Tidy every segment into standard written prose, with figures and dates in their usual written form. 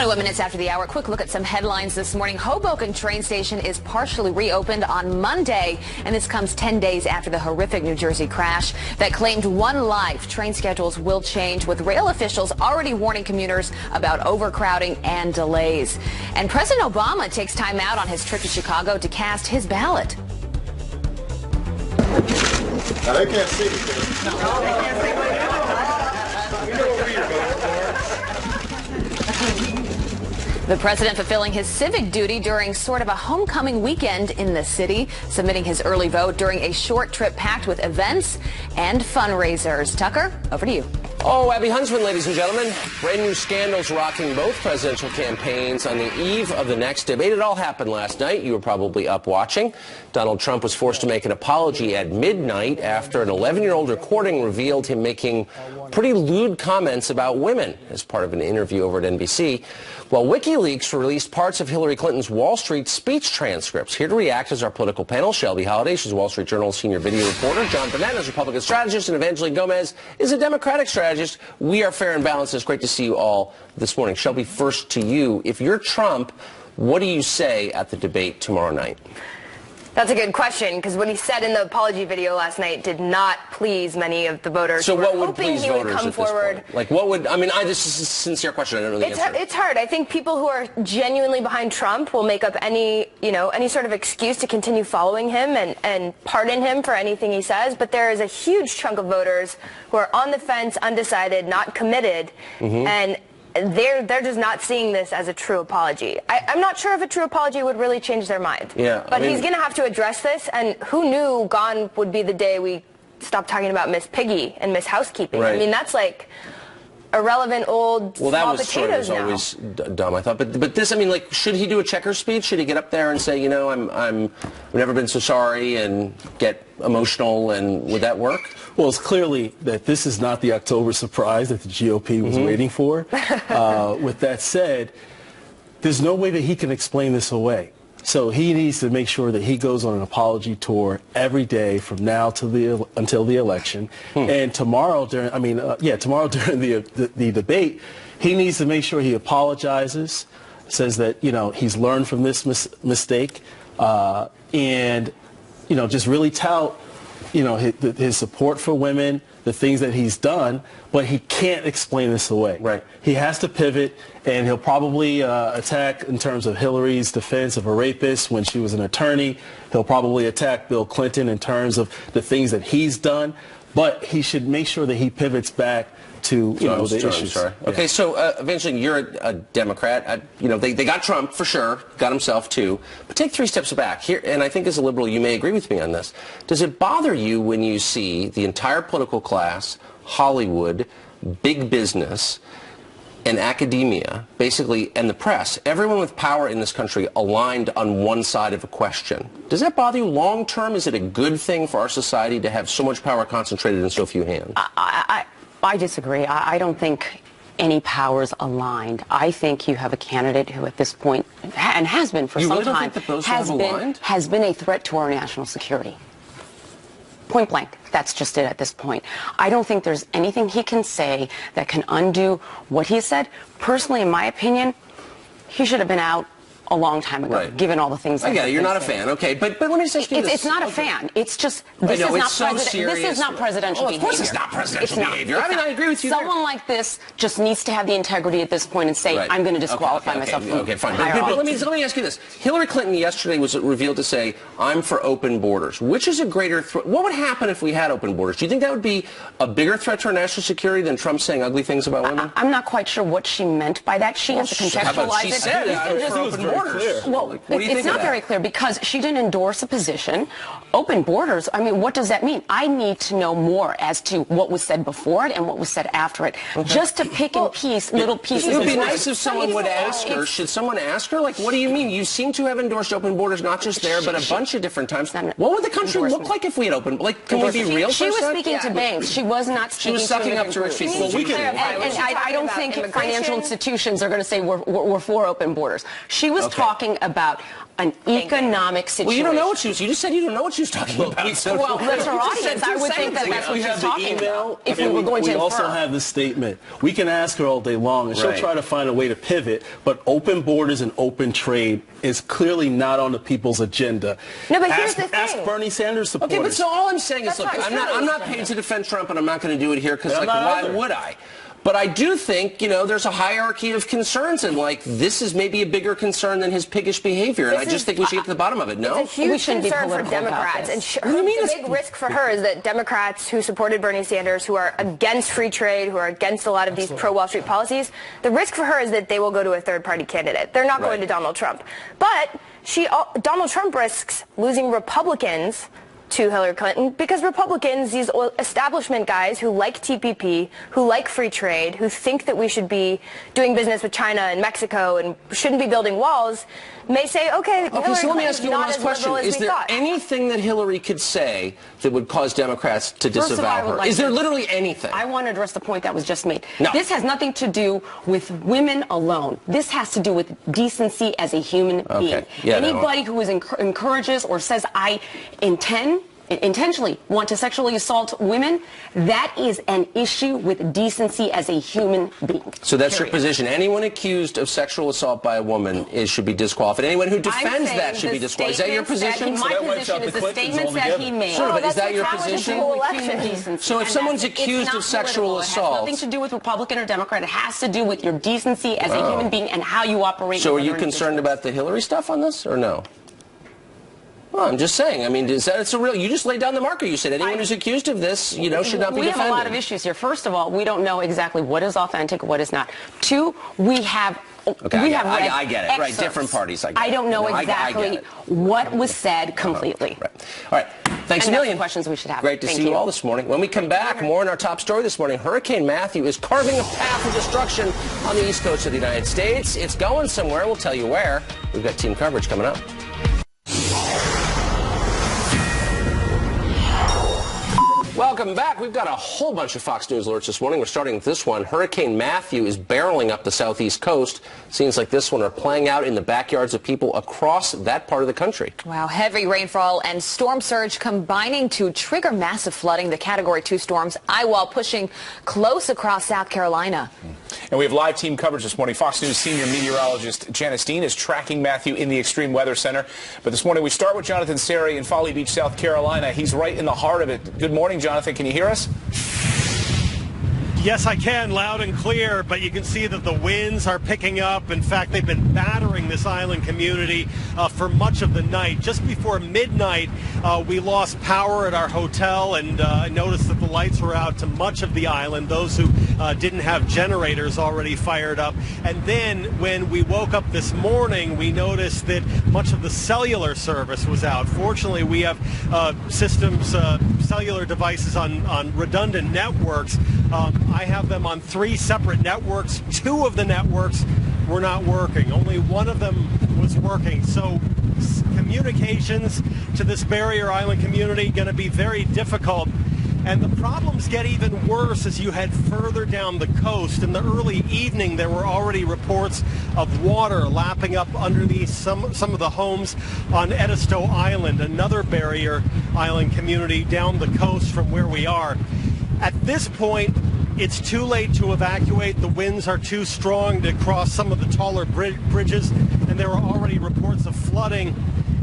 21 minutes after the hour, quick look at some headlines this morning. Hoboken train station is partially reopened on Monday, and this comes 10 days after the horrific New Jersey crash that claimed one life. Train schedules will change, with rail officials already warning commuters about overcrowding and delays. And President Obama takes time out on his trip to Chicago to cast his ballot. Now, they can't see you. No, they can't see. We know where you're going. The president fulfilling his civic duty during sort of a homecoming weekend in the city, submitting his early vote during a short trip packed with events and fundraisers. Tucker, over to you. Oh, Abby Huntsman, ladies and gentlemen. Brand new scandals rocking both presidential campaigns on the eve of the next debate. It all happened last night. You were probably up watching. Donald Trump was forced to make an apology at midnight after an 11-year-old recording revealed him making pretty lewd comments about women as part of an interview over at NBC. While WikiLeaks released parts of Hillary Clinton's Wall Street speech transcripts. Here to react is our political panel. Shelby Holliday, she's Wall Street Journal senior video reporter. John Burnett is Republican strategist, and Evangeline Gomez is a Democratic strategist. We are fair and balanced. It's great to see you all this morning. Shelby, first to you. If you're Trump, what do you say at the debate tomorrow night? That's a good question, because what he said in the apology video last night did not please many of the voters. So what would hoping please he voters would come at forward. this point? Like, what would, I mean, this is a sincere question. I don't know the answer. It's hard. I think people who are genuinely behind Trump will make up any sort of excuse to continue following him and pardon him for anything he says. But there is a huge chunk of voters who are on the fence, undecided, not committed, and they're just not seeing this as a true apology. I'm not sure if a true apology would really change their mind. Yeah, but he's going to have to address this, and who knew gone would be the day we stopped talking about Miss Piggy and Miss Housekeeping. Right. I mean, that's like irrelevant old small that was potatoes sort of always dumb, I thought. But this, I mean, like, should he do a checker speech? Should he get up there and say, you know, I've never been so sorry, and get emotional, and would that work? Well, it's clearly that this is not the October surprise that the GOP was waiting for. With that said, there's no way that he can explain this away. So he needs to make sure that he goes on an apology tour every day from now to until the election. And tomorrow during, tomorrow during the debate, he needs to make sure he apologizes, says that, you know, he's learned from this mistake, and, you know, just really tout, you know, his support for women, the things that he's done, but he can't explain this away. Right. He has to pivot, and he'll probably attack in terms of Hillary's defense of a rapist when she was an attorney. He'll probably attack Bill Clinton in terms of the things that he's done, but he should make sure that he pivots back to the issues. Okay, so eventually you're a Democrat. You know, they got Trump for sure, got himself too. But take 3 steps back here, and I think as a liberal you may agree with me on this. Does it bother you when you see the entire political class, Hollywood, big business, and academia, basically, and the press, everyone with power in this country aligned on one side of a question? Does that bother you long term? Is it a good thing for our society to have so much power concentrated in so few hands? I disagree. I don't think any powers aligned. I think you have a candidate who at this point, and has been for some time, has been a threat to our national security. Point blank. That's just it at this point. I don't think there's anything he can say that can undo what he said. Personally, in my opinion, he should have been out a long time ago, given all the things. I get it. You're not a fan, okay? But let me just ask you this. It's not a fan. It's just this is not presidential behavior. Of course, it's not presidential behavior. I mean, I agree with you. Someone like this just needs to have the integrity at this point and say, I'm going to disqualify myself. Okay, fine. But let me ask you this. Hillary Clinton yesterday was revealed to say, I'm for open borders. Which is a greater threat? What would happen if we had open borders? Do you think that would be a bigger threat to our national security than Trump saying ugly things about women? I'm not quite sure what she meant by that. She has to contextualize it. She said, I'm for open borders. Well, it's not very clear because she didn't endorse a position. Open borders, I mean, what does that mean? I need to know more as to what was said before it and what was said after it. Just to pick and piece little pieces. It would be nice if someone would ask her. Should someone ask her? Like, what do you mean? You seem to have endorsed open borders not just there, but a bunch of different times. What would the country look like if we had open? Like, can we be real? She was speaking to banks. She was not speaking to She was sucking up to rich people. And I don't think financial institutions are going to say we're for open borders. She was talking about an economic situation. Well, you don't know what she was. You just said you don't know what she was talking about. So well, that's our audience. I would think that's what she's talking about. If we were going to we also have the statement. We can ask her all day long, and she'll try to find a way to pivot. But open borders and open trade is clearly not on the people's agenda. No, but here's the thing. Ask Bernie Sanders supporters. Okay, but so all I'm saying is, look, I'm not paid to defend Trump, and I'm not going to do it here because, like, why would I? But I do think, you know, there's a hierarchy of concerns, and, like, this is maybe a bigger concern than his piggish behavior, and I just think we should get to the bottom of it, no? It's a huge concern for Democrats, and the big risk for her is that Democrats who supported Bernie Sanders, who are against free trade, who are against a lot of these pro-Wall Street policies, the risk for her is that they will go to a third-party candidate. They're not going to Donald Trump. But Donald Trump risks losing Republicans to Hillary Clinton because Republicans, these establishment guys who like TPP, who like free trade, who think that we should be doing business with China and Mexico and shouldn't be building walls, may say, okay, Hillary so let me ask you one last question. Is there anything that Hillary could say that would cause Democrats to disavow her? Is there literally anything? I want to address the point that was just made. No. This has nothing to do with women alone. This has to do with decency as a human being. Yeah, anybody who encourages or says, I intentionally want to sexually assault women, that is an issue with decency as a human being. So that's your position. Anyone accused of sexual assault by a woman should be disqualified. Anyone who defends that should be disqualified. Is that your position? My position is the statements that he made. Sure, but is that your position? So if someone's accused of sexual assault... It has nothing to do with Republican or Democrat. It has to do with your decency as a human being and how you operate. So are you concerned about the Hillary stuff on this, or no? Well, I'm just saying. I mean, it's a real... You just laid down the marker. You said anyone who's accused of this, you know, should not be defended. We have a lot of issues here. First of all, we don't know exactly what is authentic, what is not. Two, we have... Okay, I get it. Right, different parties. I don't know exactly what was said completely. All right. Thanks a million. Questions we should have. Great to see you all this morning. When we come back, more on our top story this morning. Hurricane Matthew is carving a path of destruction on the east coast of the United States. It's going somewhere. We'll tell you where. We've got team coverage coming up. Welcome back. We've got a whole bunch of Fox News alerts this morning. We're starting with this one. Hurricane Matthew is barreling up the southeast coast. Scenes like this one are playing out in the backyards of people across that part of the country. Wow, heavy rainfall and storm surge combining to trigger massive flooding. The Category 2 storms Iwal pushing close across South Carolina. And we have live team coverage this morning. Fox News senior meteorologist Janice Dean is tracking Matthew in the Extreme Weather Center. But this morning we start with Jonathan Seri in Folly Beach, South Carolina. He's right in the heart of it. Good morning, Jonathan. Can you hear us? Yes, I can, loud and clear, but you can see that the winds are picking up. In fact, they've been battering this island community for much of the night. Just before midnight, we lost power at our hotel, and I noticed that the lights were out to much of the island, those who didn't have generators already fired up. And then when we woke up this morning, we noticed that much of the cellular service was out. Fortunately, we have systems, cellular devices on redundant networks. I have them on 3 separate networks. 2 of the networks were not working. Only one of them was working. So communications to this barrier island community going to be very difficult. And the problems get even worse as you head further down the coast. In the early evening, there were already reports of water lapping up underneath some of the homes on Edisto Island, another barrier island community down the coast from where we are. At this point, it's too late to evacuate. The winds are too strong to cross some of the taller bridges, and there are already reports of flooding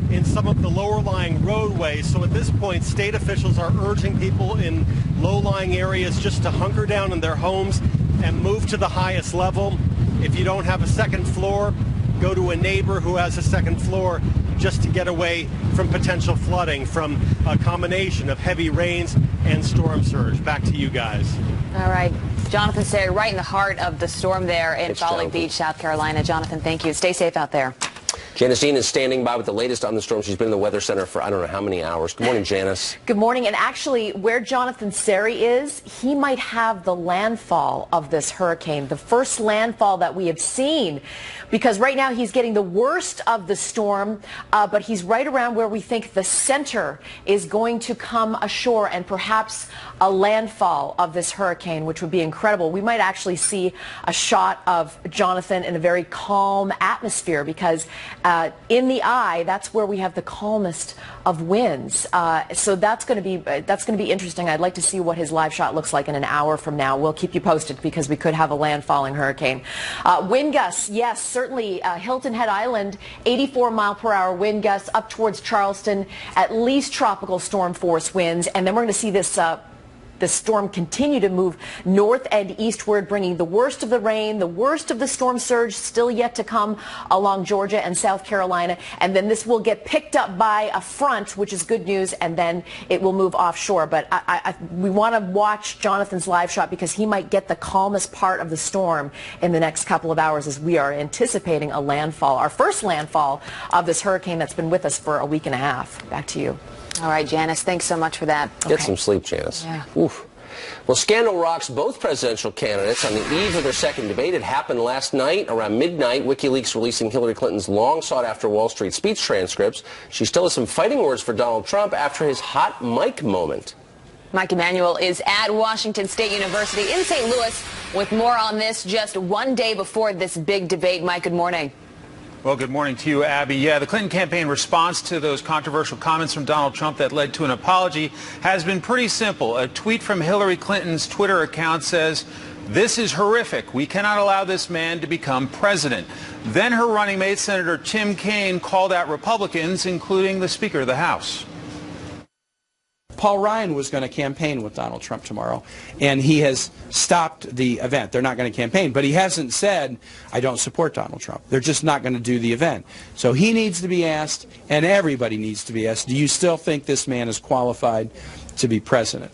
in some of the lower-lying roadways. So at this point, state officials are urging people in low-lying areas just to hunker down in their homes and move to the highest level. If you don't have a second floor, go to a neighbor who has a second floor just to get away from potential flooding from a combination of heavy rains and storm surge. Back to you guys. All right. Jonathan Seri, right in the heart of the storm there in Folly Beach, South Carolina. Jonathan, thank you. Stay safe out there. Janice Dean is standing by with the latest on the storm. She's been in the Weather Center for I don't know how many hours. Good morning, Janice. Good morning. And actually, where Jonathan Seri is, he might have the landfall of this hurricane, the first landfall that we have seen, because right now he's getting the worst of the storm, but he's right around where we think the center is going to come ashore and perhaps a landfall of this hurricane, which would be incredible. We might actually see a shot of Jonathan in a very calm atmosphere because in the eye, that's where we have the calmest of winds. So that's going to be interesting. I'd like to see what his live shot looks like in an hour from now. We'll keep you posted because we could have a landfalling hurricane. Wind gusts, yes, certainly Hilton Head Island, 84-mile-per-hour wind gusts up towards Charleston, at least tropical storm force winds, and then we're going to see this storm continue to move north and eastward, bringing the worst of the rain, the worst of the storm surge still yet to come along Georgia and South Carolina. And then this will get picked up by a front, which is good news, and then it will move offshore. But we want to watch Jonathan's live shot because he might get the calmest part of the storm in the next couple of hours as we are anticipating a landfall, our first landfall of this hurricane that's been with us for a week and a half. Back to you. All right, Janice, thanks so much for that. Get some sleep, Janice. Yeah. Oof. Well, scandal rocks both presidential candidates on the eve of their second debate. It happened last night around midnight. WikiLeaks releasing Hillary Clinton's long sought-after Wall Street speech transcripts. She still has some fighting words for Donald Trump after his hot mic moment. Mike Emanuel is at Washington State University in St. Louis with more on this just one day before this big debate. Mike, good morning. Well, good morning to you, Abby. Yeah, the Clinton campaign response to those controversial comments from Donald Trump that led to an apology has been pretty simple. A tweet from Hillary Clinton's Twitter account says, "This is horrific. We cannot allow this man to become president." Then her running mate, Senator Tim Kaine, called out Republicans, including the Speaker of the House. Paul Ryan was going to campaign with Donald Trump tomorrow, and he has stopped the event. They're not going to campaign, but he hasn't said, I don't support Donald Trump. They're just not going to do the event. So he needs to be asked, and everybody needs to be asked, do you still think this man is qualified to be president?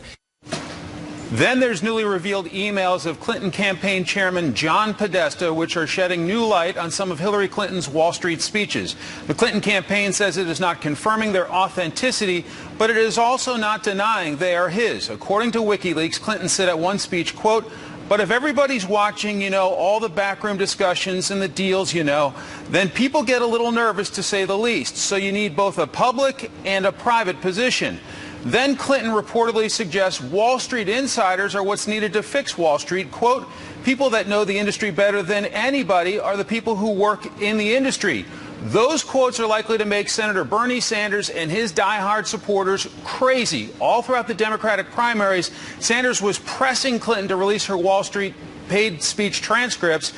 Then there's newly revealed emails of Clinton campaign chairman John Podesta, which are shedding new light on some of Hillary Clinton's Wall Street speeches. The Clinton campaign says it is not confirming their authenticity, but it is also not denying they are his. According to WikiLeaks, Clinton said at one speech, quote, "But if everybody's watching, you know, all the backroom discussions and the deals, you know, then people get a little nervous, to say the least. So you need both a public and a private position." Then Clinton reportedly suggests Wall Street insiders are what's needed to fix Wall Street. Quote, "People that know the industry better than anybody are the people who work in the industry." Those quotes are likely to make Senator Bernie Sanders and his diehard supporters crazy. All throughout the Democratic primaries, Sanders was pressing Clinton to release her Wall Street paid speech transcripts.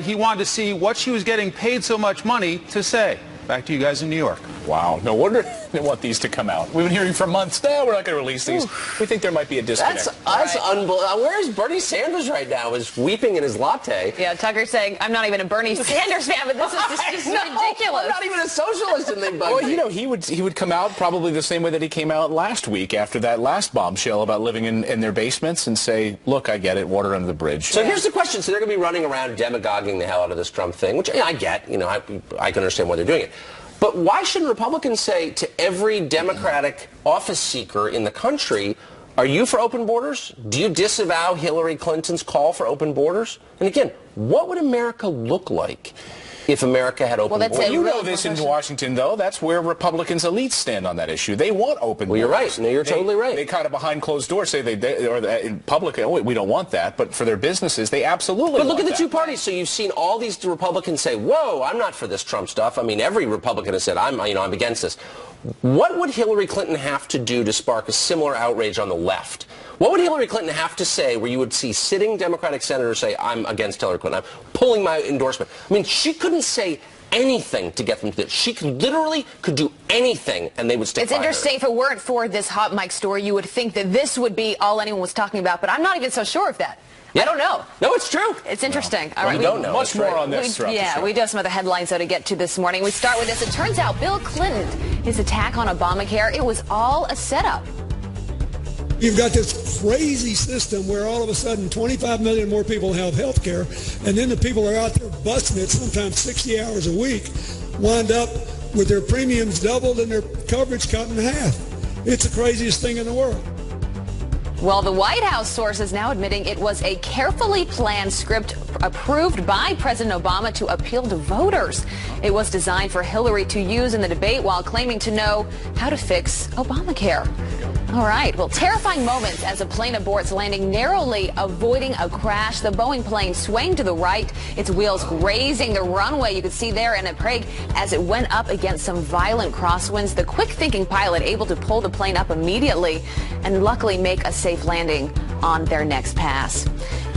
He wanted to see what she was getting paid so much money to say. Back to you guys in New York. Wow. No wonder they want these to come out. We've been hearing for months, no, we're not going to release these. We think there might be a disconnect. That's unbelievable. Where is Bernie Sanders right now? Is weeping in his latte. Yeah, Tucker's saying, I'm not even a Bernie Sanders fan, but this is just ridiculous. I'm not even a socialist, and they bug Well, me. you know, he would come out probably the same way that he came out last week after that last bombshell about living in their basements and say, look, I get it, water under the bridge. So here's the question. So they're going to be running around demagoguing the hell out of this Trump thing, which I get. You know, I can understand why they're doing it. But why shouldn't Republicans say to every Democratic office seeker in the country, are you for open borders? Do you disavow Hillary Clinton's call for open borders? And again, what would America look like if America had open borders? Well, you know this in Washington, though. That's where Republicans' elites stand on that issue. They want open borders. Well, you're right. No, you're totally right. They kind of behind closed doors say or in public, oh, we don't want that. But for their businesses, they absolutely But look want at the two parties. So you've seen all these Republicans say, whoa, I'm not for this Trump stuff. I mean, every Republican has said, I'm against this. What would Hillary Clinton have to do to spark a similar outrage on the left? What would Hillary Clinton have to say where you would see sitting Democratic senators say, I'm against Hillary Clinton, I'm pulling my endorsement? I mean, she couldn't say anything to get them to this. She literally could do anything, and they would stick by her. It's interesting. If it weren't for this hot mic story, you would think that this would be all anyone was talking about, but I'm not even so sure of that. Yeah. I don't know. No, it's true. It's interesting. All right, we don't know. Much more on this throughout the show. We do have some other headlines, though, to get to this morning. We start with this. It turns out Bill Clinton, his attack on Obamacare, it was all a setup. You've got this crazy system where all of a sudden 25 million more people have health care, and then the people are out there busting it sometimes 60 hours a week, wind up with their premiums doubled and their coverage cut in half. It's the craziest thing in the world. Well, the White House source is now admitting it was a carefully planned script approved by President Obama to appeal to voters. It was designed for Hillary to use in the debate while claiming to know how to fix Obamacare. All right. Well, terrifying moments as a plane aborts, landing narrowly, avoiding a crash. The Boeing plane swaying to the right, its wheels grazing the runway. You could see there in Prague as it went up against some violent crosswinds. The quick-thinking pilot able to pull the plane up immediately and luckily make a safe landing on their next pass.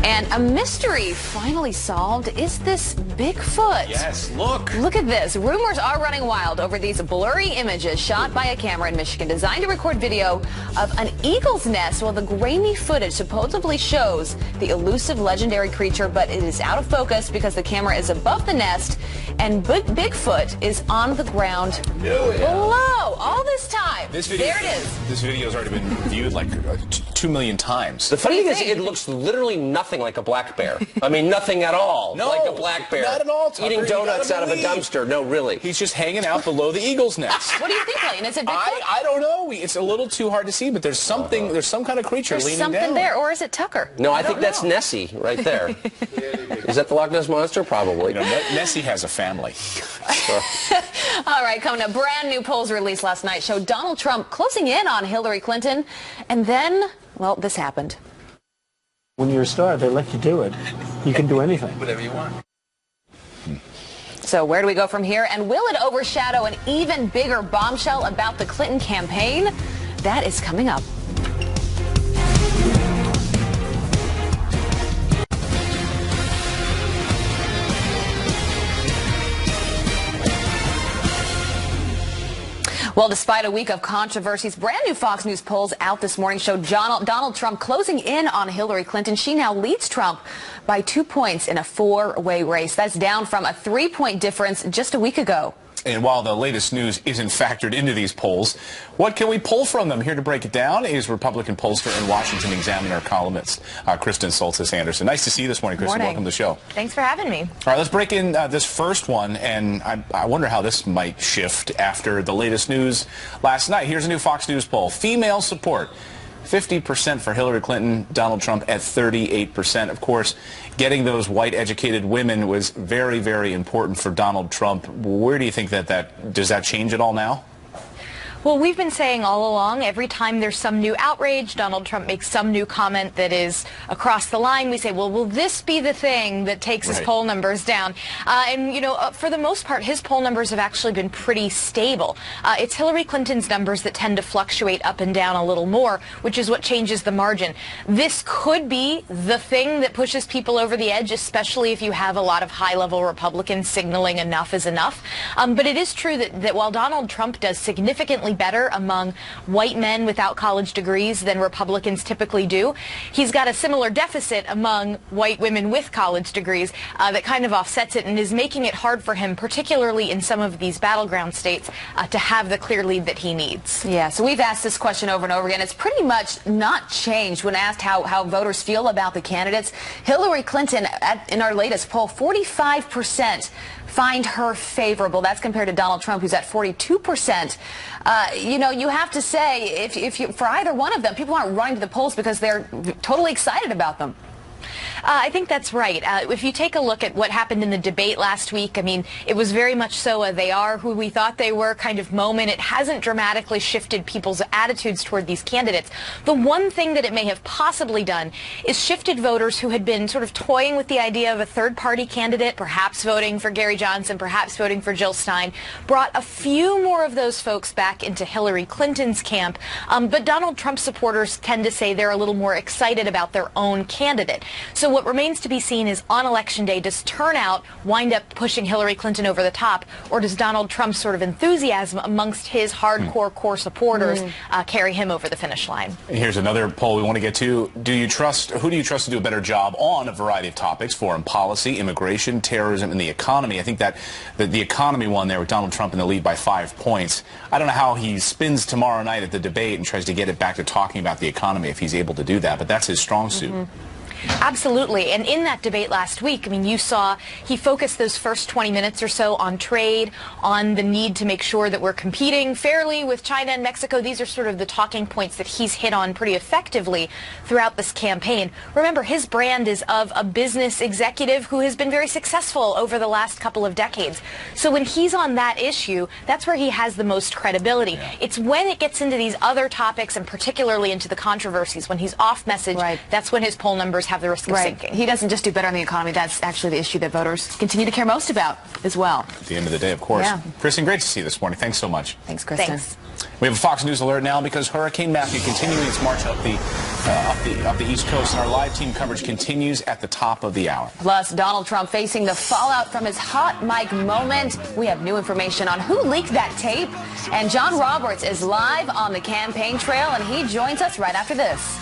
And a mystery finally solved. Is this Bigfoot? Yes, look. Look at this. Rumors are running wild over these blurry images shot by a camera in Michigan designed to record video of an eagle's nest. Well, the grainy footage supposedly shows the elusive legendary creature, but it is out of focus because the camera is above the nest and Bigfoot is on the ground below all this time. There it is. This video has already been viewed like 2 million times. The funny thing is, it looks literally nothing like a black bear. I mean, nothing at all like a black bear. Not at all, Tucker. Eating donuts out of a dumpster. No, really. He's just hanging out below the eagle's nest. What do you think, Lane? Is it Bigfoot? I don't know. It's a little too hard to see, but there's something. There's some kind of creature leaning down. There's something there, or is it Tucker? No, I think that's Nessie right there. Is that the Loch Ness Monster? Probably. You know, Nessie has a family. All right, coming up, brand new polls released last night showed Donald Trump closing in on Hillary Clinton, and then, well, this happened. When you're a star, they let you do it. You can do anything. Whatever you want. So where do we go from here? And will it overshadow an even bigger bombshell about the Clinton campaign? That is coming up. Well, despite a week of controversies, brand new Fox News polls out this morning showed Donald Trump closing in on Hillary Clinton. She now leads Trump by 2 points in a four-way race. That's down from a 3-point difference just a week ago. And while the latest news isn't factored into these polls, what can we pull from them? Here to break it down is Republican pollster and Washington Examiner columnist Kristen Soltis Anderson. Nice to see you this morning, Kristen. Welcome to the show. Thanks for having me. All right, let's break in this first one, and I wonder how this might shift after the latest news last night. Here's a new Fox News poll. Female support. 50% for Hillary Clinton, Donald Trump at 38%. Of course, getting those white educated women was very, very important for Donald Trump. Where do you think does that change at all now? Well, we've been saying all along, every time there's some new outrage, Donald Trump makes some new comment that is across the line, we say, well, will this be the thing that takes his poll numbers down? And, you know, for the most part, his poll numbers have actually been pretty stable. It's Hillary Clinton's numbers that tend to fluctuate up and down a little more, which is what changes the margin. This could be the thing that pushes people over the edge, especially if you have a lot of high-level Republicans signaling enough is enough. But it is true that while Donald Trump does significantly better among white men without college degrees than Republicans typically do, he's got a similar deficit among white women with college degrees that kind of offsets it and is making it hard for him, particularly in some of these battleground states, to have the clear lead that he needs. Yeah, so we've asked this question over and over again. It's pretty much not changed when asked how voters feel about the candidates. Hillary Clinton, in our latest poll, 45% find her favorable. That's compared to Donald Trump, who's at 42%. You know, you have to say, if you, for either one of them, people aren't running to the polls because they're totally excited about them. I think that's right. If you take a look at what happened in the debate last week, I mean, it was very much so a they are who we thought they were kind of moment. It hasn't dramatically shifted people's attitudes toward these candidates. The one thing that it may have possibly done is shifted voters who had been sort of toying with the idea of a third-party candidate, perhaps voting for Gary Johnson, perhaps voting for Jill Stein, brought a few more of those folks back into Hillary Clinton's camp. But Donald Trump supporters tend to say they're a little more excited about their own candidate. So what remains to be seen is on Election Day, does turnout wind up pushing Hillary Clinton over the top, or does Donald Trump's sort of enthusiasm amongst his hardcore core supporters carry him over the finish line? Here's another poll we want to get to. Who do you trust to do a better job on a variety of topics? Foreign policy, immigration, terrorism, and the economy. I think that the economy one there with Donald Trump in the lead by 5 points. I don't know how he spins tomorrow night at the debate and tries to get it back to talking about the economy if he's able to do that, but that's his strong suit. Absolutely. And in that debate last week, I mean, you saw he focused those first 20 minutes or so on trade, on the need to make sure that we're competing fairly with China and Mexico. These are sort of the talking points that he's hit on pretty effectively throughout this campaign. Remember, his brand is of a business executive who has been very successful over the last couple of decades. So when he's on that issue, that's where he has the most credibility. Yeah. It's when it gets into these other topics, and particularly into the controversies, when he's off message, that's when his poll numbers have the risk of sinking. He doesn't just do better on the economy. That's actually the issue that voters continue to care most about as well. At the end of the day, of course. Yeah. Kristen, great to see you this morning. Thanks so much. Thanks, Kristen. Thanks. We have a Fox News alert now because Hurricane Matthew continuing its march up the East Coast, and our live team coverage continues at the top of the hour. Plus, Donald Trump facing the fallout from his hot mic moment. We have new information on who leaked that tape. And John Roberts is live on the campaign trail, and he joins us right after this.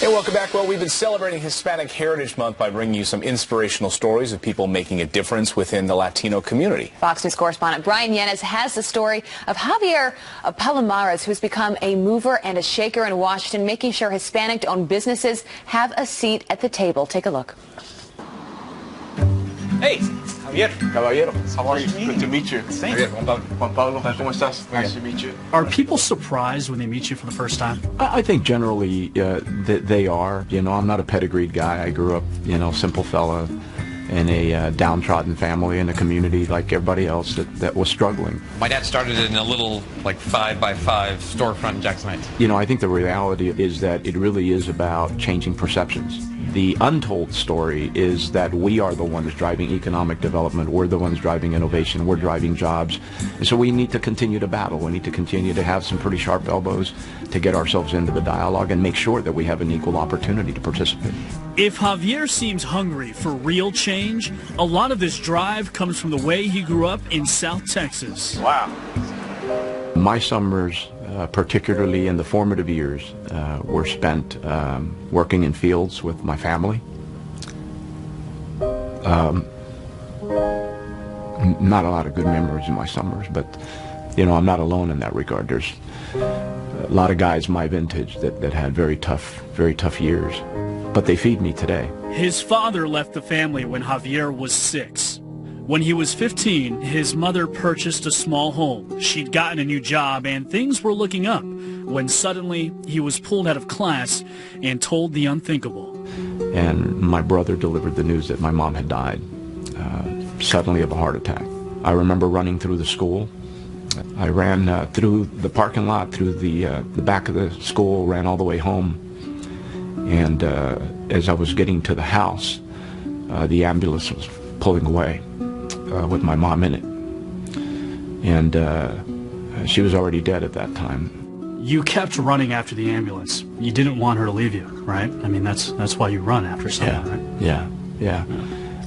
Hey, welcome back. Well, we've been celebrating Hispanic Heritage Month by bringing you some inspirational stories of people making a difference within the Latino community. Fox News correspondent Brian Yanez has the story of Javier Palomares, who's become a mover and a shaker in Washington, making sure Hispanic-owned businesses have a seat at the table. Take a look. Hey, Javier. Caballero. How are you? Good to meet you. Thank you. Juan Pablo, ¿cómo estás? Nice to meet you. Are people surprised when they meet you for the first time? I think generally they are. You know, I'm not a pedigreed guy. I grew up, you know, simple fella in a downtrodden family in a community like everybody else that was struggling. My dad started in a little, like, 5x5 storefront in Jackson Heights. You know, I think the reality is that it really is about changing perceptions. The untold story is that we are the ones driving economic development. We're the ones driving innovation. We're driving jobs. And so we need to continue to battle. We need to continue to have some pretty sharp elbows to get ourselves into the dialogue and make sure that we have an equal opportunity to participate. If Javier seems hungry for real change, a lot of this drive comes from the way he grew up in South Texas. Wow. My summers, particularly in the formative years, were spent working in fields with my family. Not a lot of good memories in my summers, but, you know, I'm not alone in that regard. There's a lot of guys my vintage that had very tough years, but they feed me today. His father left the family when Javier was 6. When he was 15, his mother purchased a small home. She'd gotten a new job and things were looking up when suddenly he was pulled out of class and told the unthinkable. And my brother delivered the news that my mom had died suddenly of a heart attack. I remember running through the school. I ran through the parking lot, through the back of the school, ran all the way home. And as I was getting to the house, the ambulance was pulling away with my mom in it. And she was already dead at that time. You kept running after the ambulance. You didn't want her to leave you, right? I mean, that's why you run after someone, right? Yeah.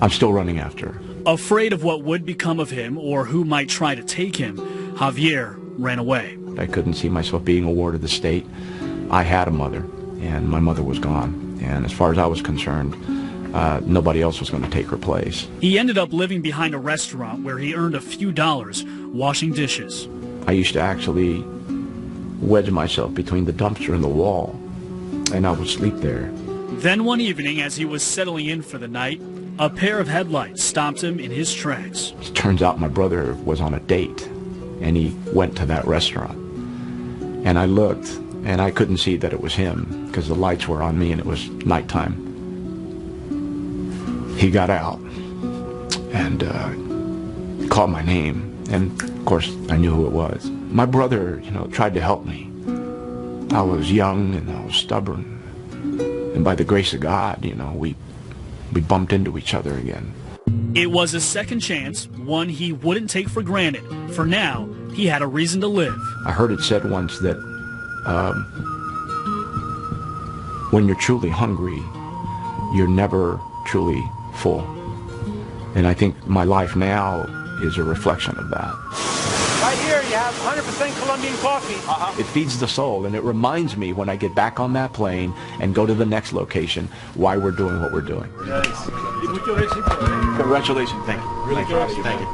I'm still running after her. Afraid of what would become of him or who might try to take him, Javier ran away. I couldn't see myself being a ward of the state. I had a mother, and my mother was gone. And as far as I was concerned, nobody else was going to take her place. He ended up living behind a restaurant where he earned a few dollars washing dishes. I used to actually wedge myself between the dumpster and the wall, and I would sleep there. Then one evening, as he was settling in for the night, a pair of headlights stopped him in his tracks. It turns out my brother was on a date, and he went to that restaurant. And I looked, and I couldn't see that it was him because the lights were on me and it was nighttime. He got out and called my name, and of course I knew who it was. My brother, you know, tried to help me. I was young and I was stubborn, and by the grace of God, you know, we bumped into each other again. It was a second chance, one he wouldn't take for granted. For now, he had a reason to live. I heard it said once that when you're truly hungry, you're never truly full. And I think my life now is a reflection of that. Right here, you have 100% Colombian coffee. It feeds the soul, and it reminds me when I get back on that plane and go to the next location why we're doing what we're doing. Congratulations. Thank you. Really good. Thank you.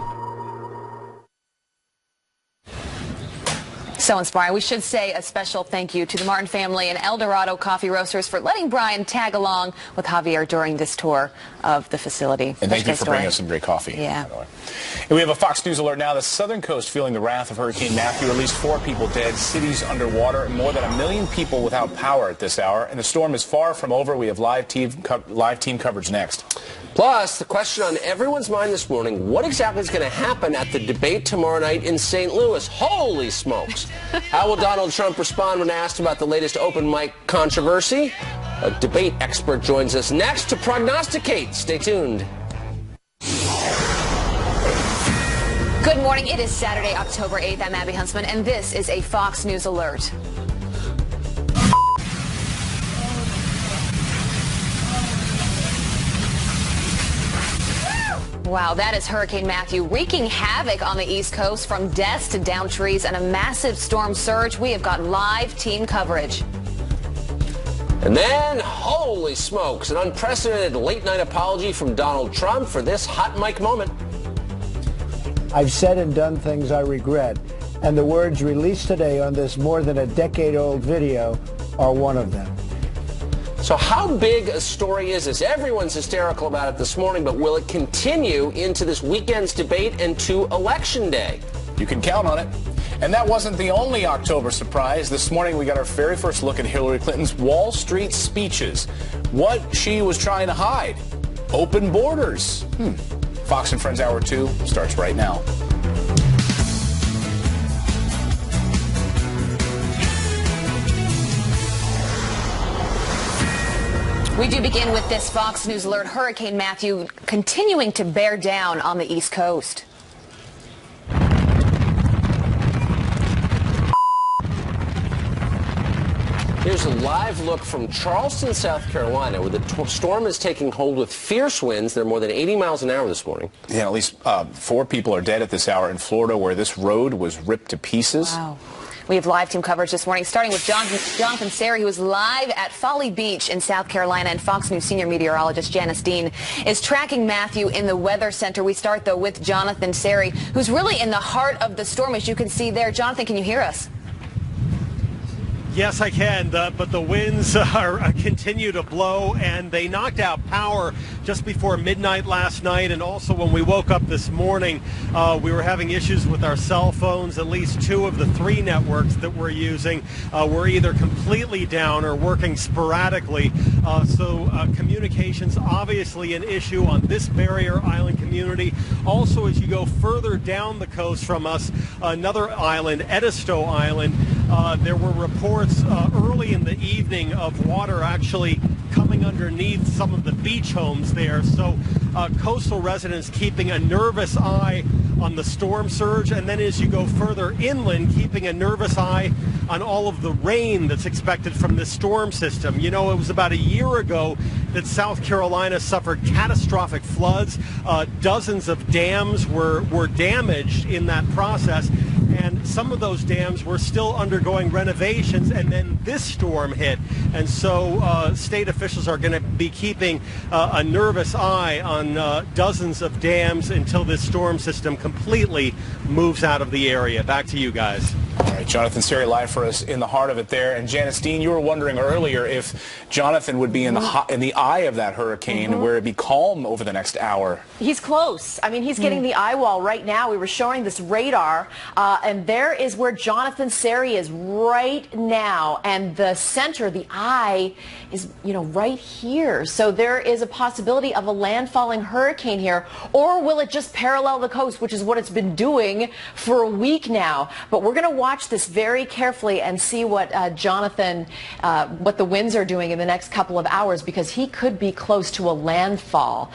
So inspiring. We should say a special thank you to the Martin family and El Dorado Coffee Roasters for letting Brian tag along with Javier during this tour of the facility. And thank you for bringing us some great coffee. Yeah. By the way. And we have a Fox News alert now. The southern coast feeling the wrath of Hurricane Matthew. At least 4 people dead, cities underwater, and more than 1 million people without power at this hour. And the storm is far from over. We have live team coverage next. Plus, the question on everyone's mind this morning, what exactly is going to happen at the debate tomorrow night in St. Louis? Holy smokes. How will Donald Trump respond when asked about the latest open mic controversy? A debate expert joins us next to prognosticate. Stay tuned. Good morning. It is Saturday, October 8th. I'm Abby Huntsman, and this is a Fox News alert. Wow, that is Hurricane Matthew wreaking havoc on the East Coast, from deaths to downed trees and a massive storm surge. We have got live team coverage. And then, holy smokes, an unprecedented late-night apology from Donald Trump for this hot mic moment. I've said and done things I regret, and the words released today on this more than a decade-old video are one of them. So how big a story is this? Everyone's hysterical about it this morning, but will it continue into this weekend's debate and to Election Day? You can count on it. And that wasn't the only October surprise. This morning we got our very first look at Hillary Clinton's Wall Street speeches. What she was trying to hide. Open borders. Fox and Friends Hour 2 starts right now. We do begin with this Fox News alert. Hurricane Matthew continuing to bear down on the East Coast. Here's a live look from Charleston, South Carolina, where the storm is taking hold with fierce winds. They're more than 80 miles an hour this morning. Yeah, at least 4 people are dead at this hour in Florida, where this road was ripped to pieces. Wow. We have live team coverage this morning, starting with Jonathan Sari, who is live at Folly Beach in South Carolina, and Fox News senior meteorologist Janice Dean is tracking Matthew in the Weather Center. We start, though, with Jonathan Sari, who's really in the heart of the storm, as you can see there. Jonathan, can you hear us? Yes, I can, but the winds continue to blow, and they knocked out power just before midnight last night, and also when we woke up this morning, we were having issues with our cell phones. At least 2 of the 3 networks that we're using were either completely down or working sporadically, so communications obviously an issue on this barrier island community. Also, as you go further down the coast from us, another island, Edisto Island, there were reports early in the evening of water actually coming underneath some of the beach homes there. So coastal residents keeping a nervous eye on the storm surge, and then as you go further inland, keeping a nervous eye on all of the rain that's expected from this storm system. You know, it was about a year ago that South Carolina suffered catastrophic floods. Dozens of dams were damaged in that process, and some of those dams were still undergoing renovations, and then this storm hit. And so state officials are going to be keeping a nervous eye on dozens of dams until this storm system completely moves out of the area. Back to you guys. All right, Jonathan Sari live for us in the heart of it there. And Janice Dean, you were wondering earlier if Jonathan would be in the eye of that hurricane, where it'd be calm over the next hour. He's close. I mean, he's getting the eye wall right now. We were showing this radar, and there is where Jonathan Sari is right now. And the center, the eye, is, you know, right here. So there is a possibility of a landfalling hurricane here. Or will it just parallel the coast, which is what it's been doing for a week now? But we're going to watch this very carefully and see what what the winds are doing in the next couple of hours, because he could be close to a landfall.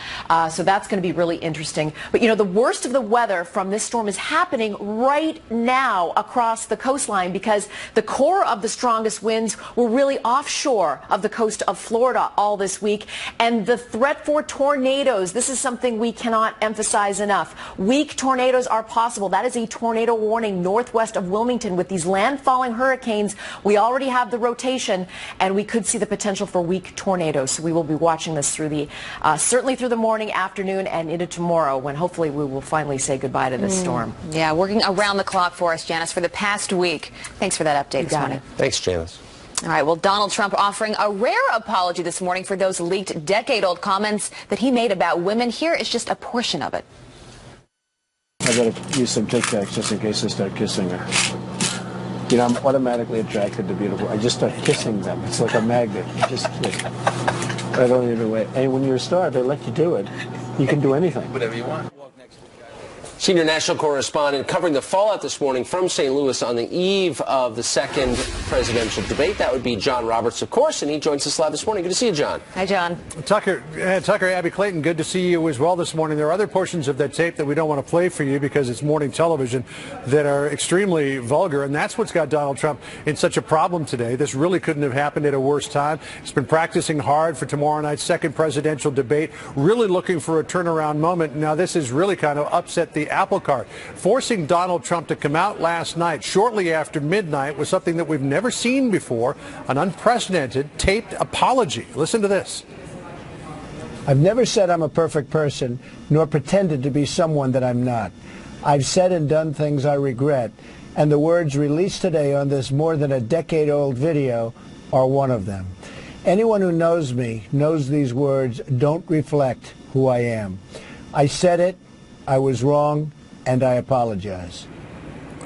So that's going to be really interesting. But, you know, the worst of the weather from this storm is happening right now across the coastline, because the core of the strongest winds were really offshore of the coast of Florida all this week. And the threat for tornadoes, this is something we cannot emphasize enough. Weak tornadoes are possible. That is a tornado warning northwest of Wilmington, with these landfalling hurricanes, we already have the rotation, and we could see the potential for weak tornadoes. So we will be watching this through the, certainly through the morning, afternoon, and into tomorrow, when hopefully we will finally say goodbye to this storm. Yeah, working around the clock for us, Janice, for the past week. Thanks for that update this morning. Thanks, Janice. All right, well, Donald Trump offering a rare apology this morning for those leaked decade-old comments that he made about women. Here is just a portion of it. I gotta use some Tic Tacs just in case I start kissing her. You know, I'm automatically attracted to beautiful. I just start kissing them. It's like a magnet. I don't even wait. And when you're a star, they let you do it. You can do anything. Whatever you want. Senior national correspondent covering the fallout this morning from St. Louis on the eve of the second presidential debate. That would be John Roberts, of course, and he joins us live this morning. Good to see you, John. Hi, John. Tucker, Abby Clayton, good to see you as well this morning. There are other portions of that tape that we don't want to play for you because it's morning television that are extremely vulgar, and that's what's got Donald Trump in such a problem today. This really couldn't have happened at a worse time. He's been practicing hard for tomorrow night's second presidential debate, really looking for a turnaround moment. Now, this has really kind of upset the apple cart. Forcing Donald Trump to come out last night, shortly after midnight, was something that we've never seen before, an unprecedented taped apology. Listen to this. I've never said I'm a perfect person, nor pretended to be someone that I'm not. I've said and done things I regret, and the words released today on this more than a decade-old video are one of them. Anyone who knows me knows these words don't reflect who I am. I said it, I was wrong, and I apologize.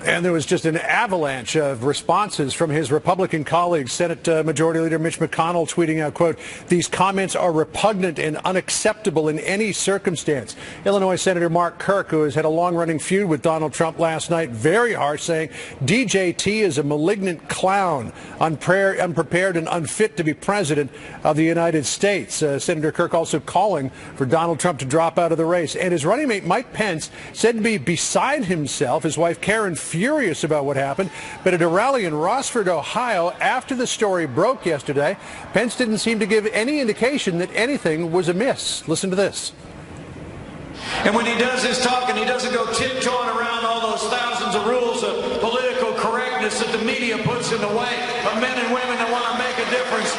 And there was just an avalanche of responses from his Republican colleagues. Senate Majority Leader Mitch McConnell tweeting out, quote, "These comments are repugnant and unacceptable in any circumstance." Illinois Senator Mark Kirk, who has had a long-running feud with Donald Trump last night, very harsh, saying DJT is a malignant clown, unprepared and unfit to be president of the United States. Senator Kirk also calling for Donald Trump to drop out of the race. And his running mate Mike Pence said to be beside himself. His wife Karen furious about what happened, but at a rally in Rossford, Ohio, after the story broke yesterday, Pence didn't seem to give any indication that anything was amiss. Listen to this. And when he does his talking, he doesn't go tiptoeing around all those thousands of rules of political correctness that the media puts in the way of men and women that want to make a difference.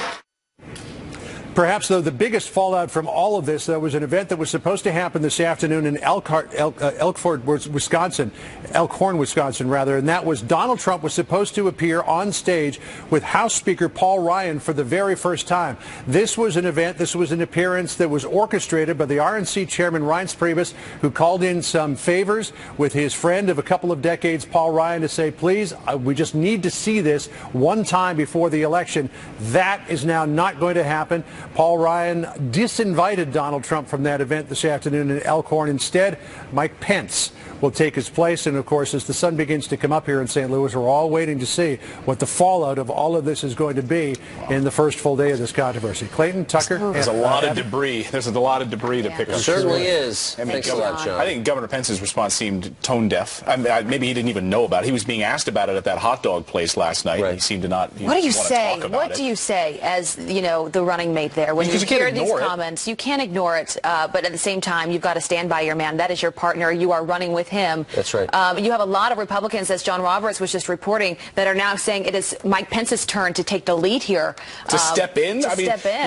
Perhaps, though, the biggest fallout from all of this, though, was an event that was supposed to happen this afternoon in Elkhorn, Wisconsin, and that was Donald Trump was supposed to appear on stage with House Speaker Paul Ryan for the very first time. This was an event, this was an appearance that was orchestrated by the RNC chairman, Reince Priebus, who called in some favors with his friend of a couple of decades, Paul Ryan, to say, please, we just need to see this one time before the election. That is now not going to happen. Paul Ryan disinvited Donald Trump from that event this afternoon in Elkhorn. Instead, Mike Pence will take his place. And, of course, as the sun begins to come up here in St. Louis, we're all waiting to see what the fallout of all of this is going to be in the first full day of this controversy. Clayton, Tucker. There's a lot of debris. There's a lot of debris to pick up. Certainly is. Thanks a lot, John. I think Governor Pence's response seemed tone deaf. I mean, maybe he didn't even know about it. He was being asked about it at that hot dog place last night. Right. And he seemed to not. What do you say? What do you say as, you know, the running mate there when you hear these comments? You can't ignore it, but at the same time, you've got to stand by your man. That is your partner. You are running with him. That's right. You have a lot of Republicans, as John Roberts was just reporting, that are now saying it is Mike Pence's turn to take the lead here. To step in?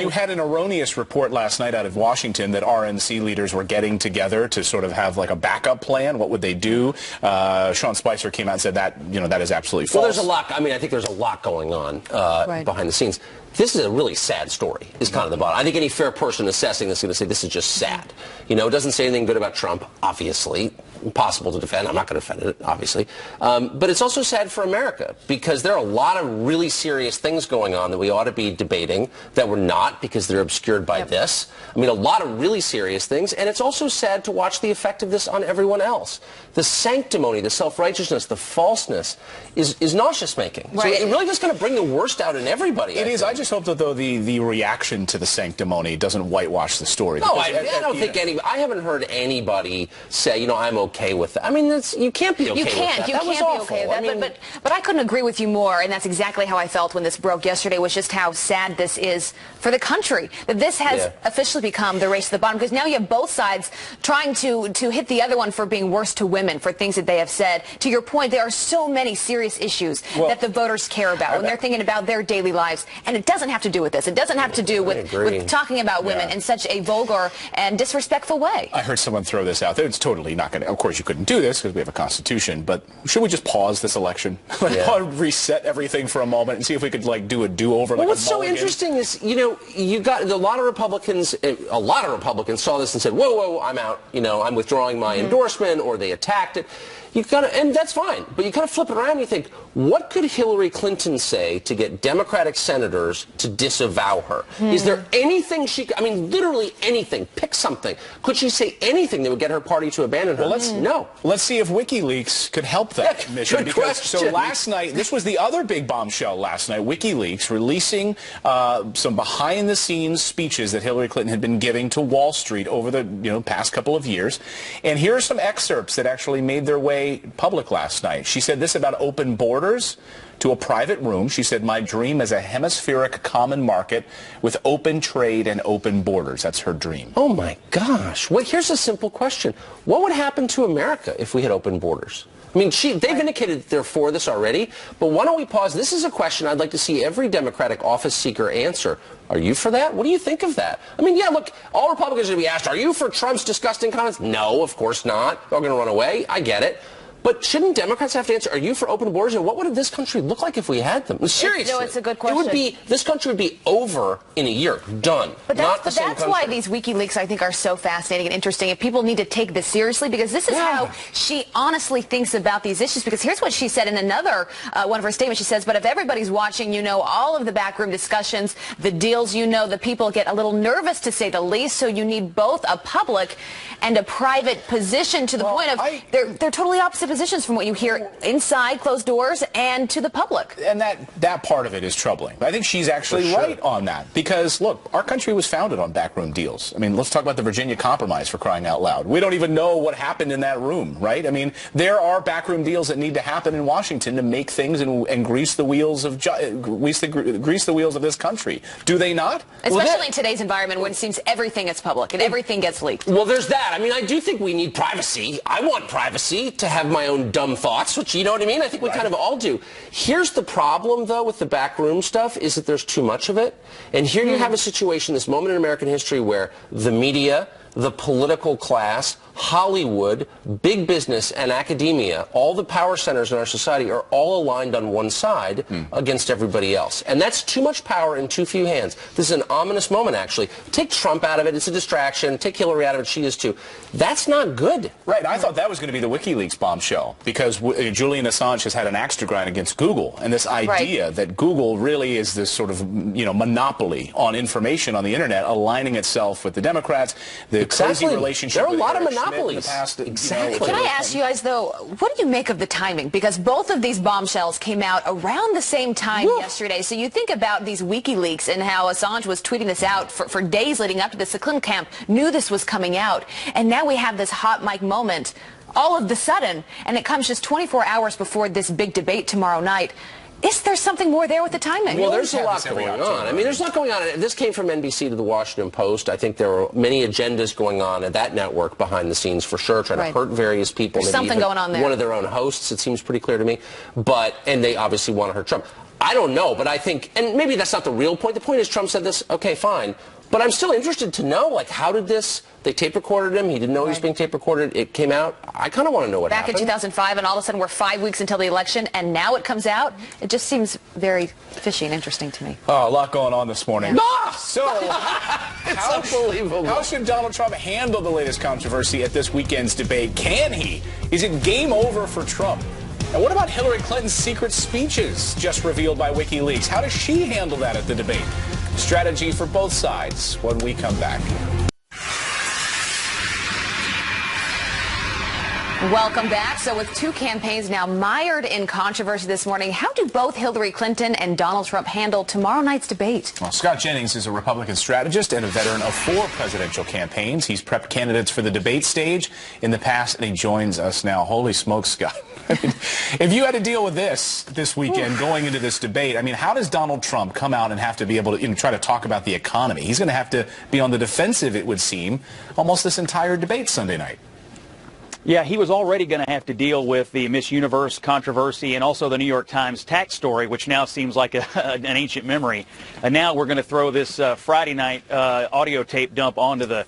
You had an erroneous report last night out of Washington that RNC leaders were getting together to sort of have like a backup plan. What would they do? Sean Spicer came out and said that, you know, that is absolutely false. Well, there's a lot. I mean, I think there's a lot going on behind the scenes. This is a really sad story, is kind of the bottom. I think any fair person assessing this is going to say this is just sad. You know, it doesn't say anything good about Trump, obviously. Impossible to defend. I'm not going to defend it, obviously. But it's also sad for America because there are a lot of really serious things going on that we ought to be debating that we're not because they're obscured by this. I mean, a lot of really serious things. And it's also sad to watch the effect of this on everyone else. The sanctimony, the self-righteousness, the falseness is nauseous-making. Right. So it really just going to bring the worst out in everybody. It is. I just hope that, though, the reaction to the sanctimony doesn't whitewash the story. No, I don't think I haven't heard anybody say, you know, I'm okay okay with that. I mean, you can't be okay with that. You can't be okay with that. But I couldn't agree with you more, and that's exactly how I felt when this broke yesterday, was just how sad this is for the country. That this has officially become the race to the bottom, because now you have both sides trying to hit the other one for being worse to women, for things that they have said. To your point, there are so many serious issues that the voters care about when they're thinking about their daily lives, and it doesn't have to do with this. It doesn't have to do with talking about women in such a vulgar and disrespectful way. I heard someone throw this out there. It's totally not going to, of course you couldn't do this because we have a constitution, but should we just pause this election? Reset everything for a moment and see if we could do a do-over? Well, what's so interesting is, you got a lot of Republicans saw this and said, whoa, I'm out, I'm withdrawing my endorsement, or they attacked it. And that's fine, but you kind of flip it around and you think, what could Hillary Clinton say to get Democratic senators to disavow her? Is there anything literally anything, pick something. Could she say anything that would get her party to abandon her? No. Let's see if WikiLeaks could help that mission. So last night, this was the other big bombshell last night, WikiLeaks releasing some behind-the-scenes speeches that Hillary Clinton had been giving to Wall Street over the past couple of years. And here are some excerpts that actually made their way public last night. She said this about open borders to a private room. She said, my dream is a hemispheric common market with open trade and open borders. That's her dream. Oh my gosh. Well, here's a simple question. What would happen to America if we had open borders? I mean, they've indicated that they're for this already, but why don't we pause? This is a question I'd like to see every Democratic office seeker answer. Are you for that? What do you think of that? I mean, look, all Republicans are going to be asked, are you for Trump's disgusting comments? No, of course not. They're all going to run away. I get it. But shouldn't Democrats have to answer, are you for open borders? And what would this country look like if we had them? Seriously. It's a good question. This country would be over in a year. Done. But that's why these WikiLeaks, I think, are so fascinating and interesting. And people need to take this seriously, because this is how she honestly thinks about these issues. Because here's what she said in another one of her statements. She says, but if everybody's watching, all of the backroom discussions, the deals, the people get a little nervous, to say the least. So you need both a public and a private position, to the point of they're totally opposite positions from what you hear inside closed doors and to the public. And that part of it is troubling. I think she's actually right on that, because look, our country was founded on backroom deals. I mean, let's talk about the Virginia Compromise, for crying out loud. We don't even know what happened in that room, right? I mean, there are backroom deals that need to happen in Washington to make things and grease the wheels of grease the wheels of this country. Do they not? Especially in today's environment, when it seems everything is public and everything gets leaked. Well, there's that. I mean, I do think we need privacy. I want privacy to have my own dumb thoughts, which, you know what I mean? I think we kind of all do. Here's the problem, though, with the backroom stuff, is that there's too much of it. And here you have a situation, this moment in American history, where the media, the political class, Hollywood, big business, and academia, all the power centers in our society are all aligned on one side against everybody else. And that's too much power in too few hands. This is an ominous moment, actually. Take Trump out of it. It's a distraction. Take Hillary out of it. She is too. That's not good. Right. I thought that was going to be the WikiLeaks bombshell, because Julian Assange has had an axe to grind against Google. And this idea that Google really is this sort of, monopoly on information on the Internet, aligning itself with the Democrats, the crazy relationship there are a with lot Eric of monopolies. In the past, exactly. Can I ask you guys, though, what do you make of the timing? Because both of these bombshells came out around the same time yesterday. So you think about these WikiLeaks and how Assange was tweeting this out for days leading up to this. The Clinton camp knew this was coming out. And now we have this hot mic moment all of the sudden. And it comes just 24 hours before this big debate tomorrow night. Is there something more there with the timing? Well, there's a lot going on. I mean, there's a lot going on. This came from NBC to the Washington Post. I think there were many agendas going on at that network behind the scenes, for sure, trying to hurt various people. There's something going on there. One of their own hosts, it seems pretty clear to me. And they obviously want to hurt Trump. I don't know, but I think, and maybe that's not the real point. The point is Trump said this, okay, fine. But I'm still interested to know, how did this, they tape recorded him, he didn't know he was being tape recorded, it came out. I kind of want to know what happened. Back in 2005, and all of a sudden we're 5 weeks until the election, and now it comes out. It just seems very fishy and interesting to me. Oh, a lot going on this morning. So, it's unbelievable. How should Donald Trump handle the latest controversy at this weekend's debate? Can he? Is it game over for Trump? And what about Hillary Clinton's secret speeches just revealed by WikiLeaks? How does she handle that at the debate? Strategy for both sides when we come back. Welcome back. So with two campaigns now mired in controversy this morning, how do both Hillary Clinton and Donald Trump handle tomorrow night's debate? Well, Scott Jennings is a Republican strategist and a veteran of 4 presidential campaigns. He's prepped candidates for the debate stage in the past, and he joins us now. Holy smokes, Scott. I mean, if you had to deal with this weekend going into this debate, I mean, how does Donald Trump come out and have to be able to try to talk about the economy? He's going to have to be on the defensive, it would seem, almost this entire debate Sunday night. Yeah, he was already going to have to deal with the Miss Universe controversy and also the New York Times tax story, which now seems like an ancient memory. And now we're going to throw this Friday night audio tape dump onto the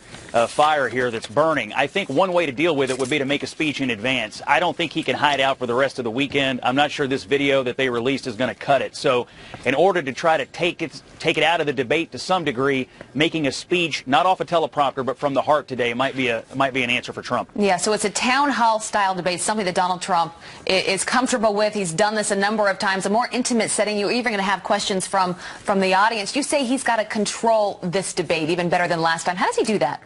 fire here that's burning. I think one way to deal with it would be to make a speech in advance. I don't think he can hide out for the rest of the weekend. I'm not sure this video that they released is going to cut it. So in order to try to take it out of the debate to some degree, making a speech, not off a teleprompter, but from the heart today might be an answer for Trump. Yeah, so it's a town hall style debate, something that Donald Trump is comfortable with. He's done this a number of times, a more intimate setting. You're even going to have questions from the audience. You say he's got to control this debate even better than last time. How does he do that?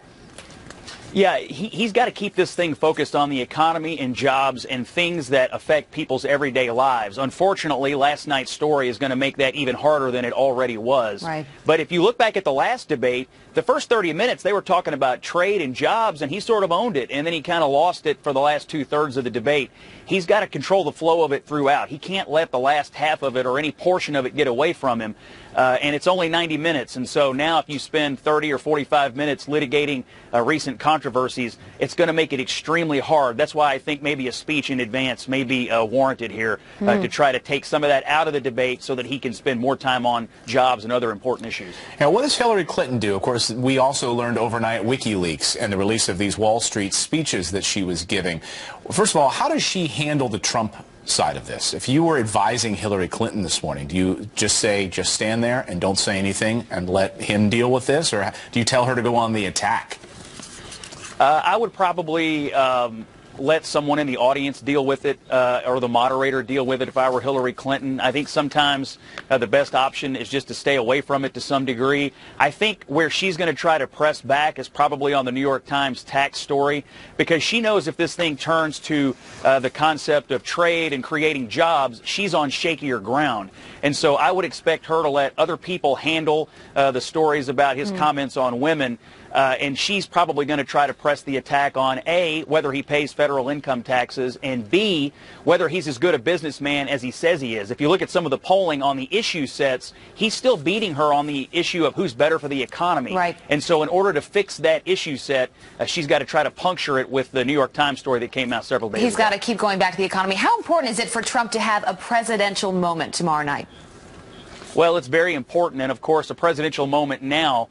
Yeah, he's got to keep this thing focused on the economy and jobs and things that affect people's everyday lives. Unfortunately, last night's story is going to make that even harder than it already was. Right. But if you look back at the last debate, the first 30 minutes, they were talking about trade and jobs, and he sort of owned it, and then he kind of lost it for the last 2/3 of the debate. He's got to control the flow of it throughout. He can't let the last half of it or any portion of it get away from him. And it's only 90 minutes, and so now if you spend 30 or 45 minutes litigating recent controversies, it's going to make it extremely hard. That's why I think maybe a speech in advance may be warranted here to try to take some of that out of the debate so that he can spend more time on jobs and other important issues. Now, what does Hillary Clinton do? Of course, we also learned overnight WikiLeaks and the release of these Wall Street speeches that she was giving. First of all, how does she handle the Trump side of this? If you were advising Hillary Clinton this morning, do you just stand there and don't say anything and let him deal with this, or do you tell her to go on the attack? I would probably let someone in the audience deal with it, or the moderator deal with it if I were Hillary Clinton. I think sometimes the best option is just to stay away from it to some degree. I think where she's going to try to press back is probably on the New York Times tax story, because she knows if this thing turns to the concept of trade and creating jobs, she's on shakier ground. And so I would expect her to let other people handle the stories about his comments on women. And she's probably going to try to press the attack on A, whether he pays federal income taxes, and B, whether he's as good a businessman as he says he is. If you look at some of the polling on the issue sets, he's still beating her on the issue of who's better for the economy. Right. And so in order to fix that issue set, she's got to try to puncture it with the New York Times story that came out several days ago. He's got to keep going back to the economy. How important is it for Trump to have a presidential moment tomorrow night? Well, it's very important, and of course, a presidential moment now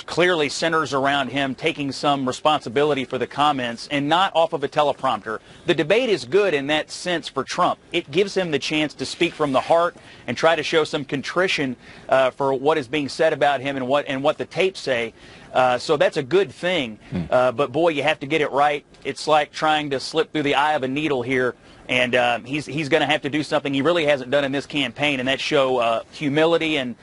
clearly centers around him taking some responsibility for the comments and not off of a teleprompter. The debate is good in that sense for Trump. It gives him the chance to speak from the heart and try to show some contrition for what is being said about him and what the tapes say. So that's a good thing. But boy, you have to get it right. It's like trying to slip through the eye of a needle here. And he's going to have to do something he really hasn't done in this campaign, and that's show humility and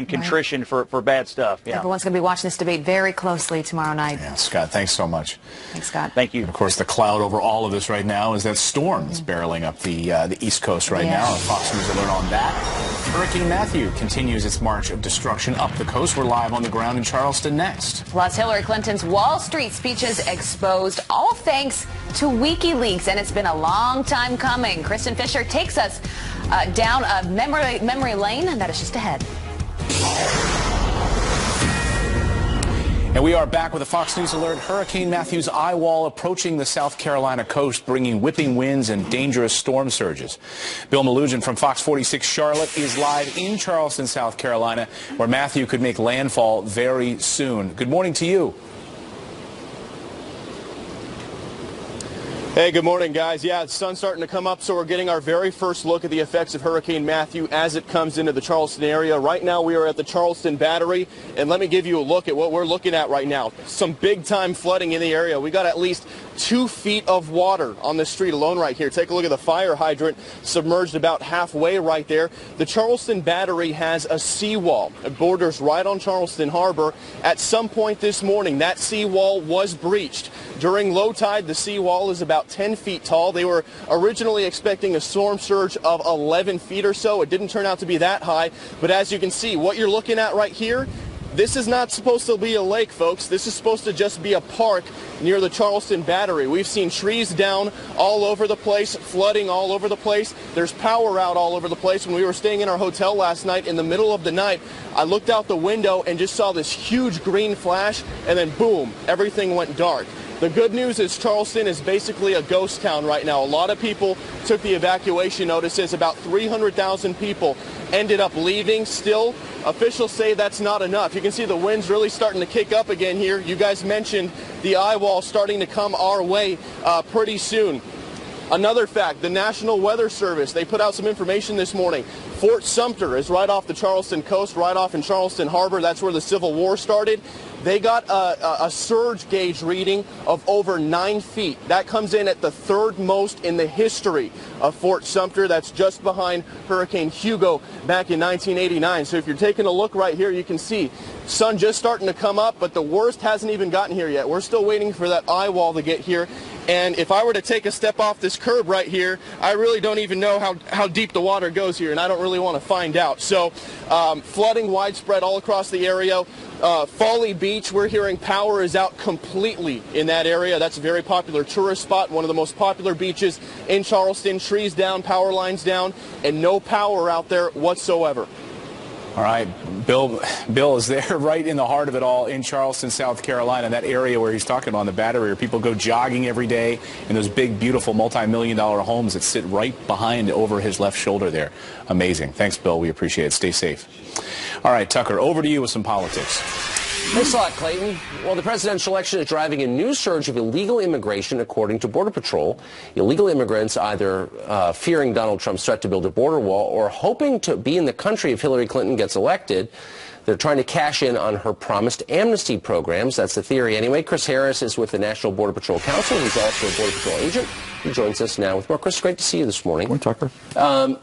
contrition for bad stuff. Yeah. Everyone's going to be watching this debate very closely tomorrow night. Yeah, Scott, thanks so much. Thanks, Scott. Thank you. And of course, the cloud over all of this right now is that storm that's barreling up the East Coast right now. Fox News alert on that. Hurricane Matthew continues its march of destruction up the coast. We're live on the ground in Charleston next. Plus, Hillary Clinton's Wall Street speeches exposed, all thanks to WikiLeaks, and it's been a long time coming. Kristen Fisher takes us down a memory lane, and that is just ahead. And we are back with a Fox News alert. Hurricane Matthew's eye wall approaching the South Carolina coast, bringing whipping winds and dangerous storm surges. Bill Melugin from Fox 46 Charlotte is live in Charleston, South Carolina, where Matthew could make landfall very soon. Good morning to you. Hey, good morning, guys. Yeah, the sun's starting to come up, so we're getting our very first look at the effects of Hurricane Matthew as it comes into the Charleston area. Right now, we are at the Charleston Battery, and let me give you a look at what we're looking at right now. Some big-time flooding in the area. We got at least 2 feet of water on the street alone right here. Take a look at the fire hydrant submerged about halfway right there. The Charleston Battery has a seawall. It borders right on Charleston Harbor. At some point this morning, that seawall was breached. During low tide, the seawall is about about 10 feet tall. They were originally expecting a storm surge of 11 feet or so. It didn't turn out to be that high, but as you can see, what you're looking at right here, this is not supposed to be a lake, folks. This is supposed to just be a park near the Charleston Battery. We've seen trees down all over the place, flooding all over the place. There's power out all over the place. When we were staying in our hotel last night, in the middle of the night, I looked out the window and just saw this huge green flash, and then boom, everything went dark. The good news is Charleston is basically a ghost town right now. A lot of people took the evacuation notices. About 300,000 people ended up leaving. Still, officials say that's not enough. You can see the winds really starting to kick up again here. You guys mentioned the eye wall starting to come our way pretty soon. Another fact, the National Weather Service, they put out some information this morning. Fort Sumter is right off the Charleston coast, right off in Charleston Harbor. That's where the Civil War started. They got a surge gauge reading of over 9 feet. That comes in at the third most in the history of Fort Sumter. That's just behind Hurricane Hugo back in 1989. So if you're taking a look right here, you can see sun just starting to come up, but the worst hasn't even gotten here yet. We're still waiting for that eye wall to get here. And if I were to take a step off this curb right here, I really don't even know how deep the water goes here, and I don't really want to find out. So flooding widespread all across the area. Folly Beach, we're hearing power is out completely in that area. That's a very popular tourist spot, one of the most popular beaches in Charleston. Trees down, power lines down, and no power out there whatsoever. All right, Bill is there right in the heart of it all in Charleston, South Carolina, that area where he's talking about on the Battery, where people go jogging every day in those big, beautiful, multi-million-dollar homes that sit right behind over his left shoulder there. Amazing. Thanks, Bill. We appreciate it. Stay safe. All right, Tucker, over to you with some politics. Thanks a lot, Clayton. Well, the presidential election is driving a new surge of illegal immigration, according to Border Patrol. Illegal immigrants either fearing Donald Trump's threat to build a border wall or hoping to be in the country if Hillary Clinton gets elected. They're trying to cash in on her promised amnesty programs. That's the theory anyway. Chris Harris is with the National Border Patrol Council. He's also a Border Patrol agent. He joins us now with more. Chris, great to see you this morning. Morning, Tucker.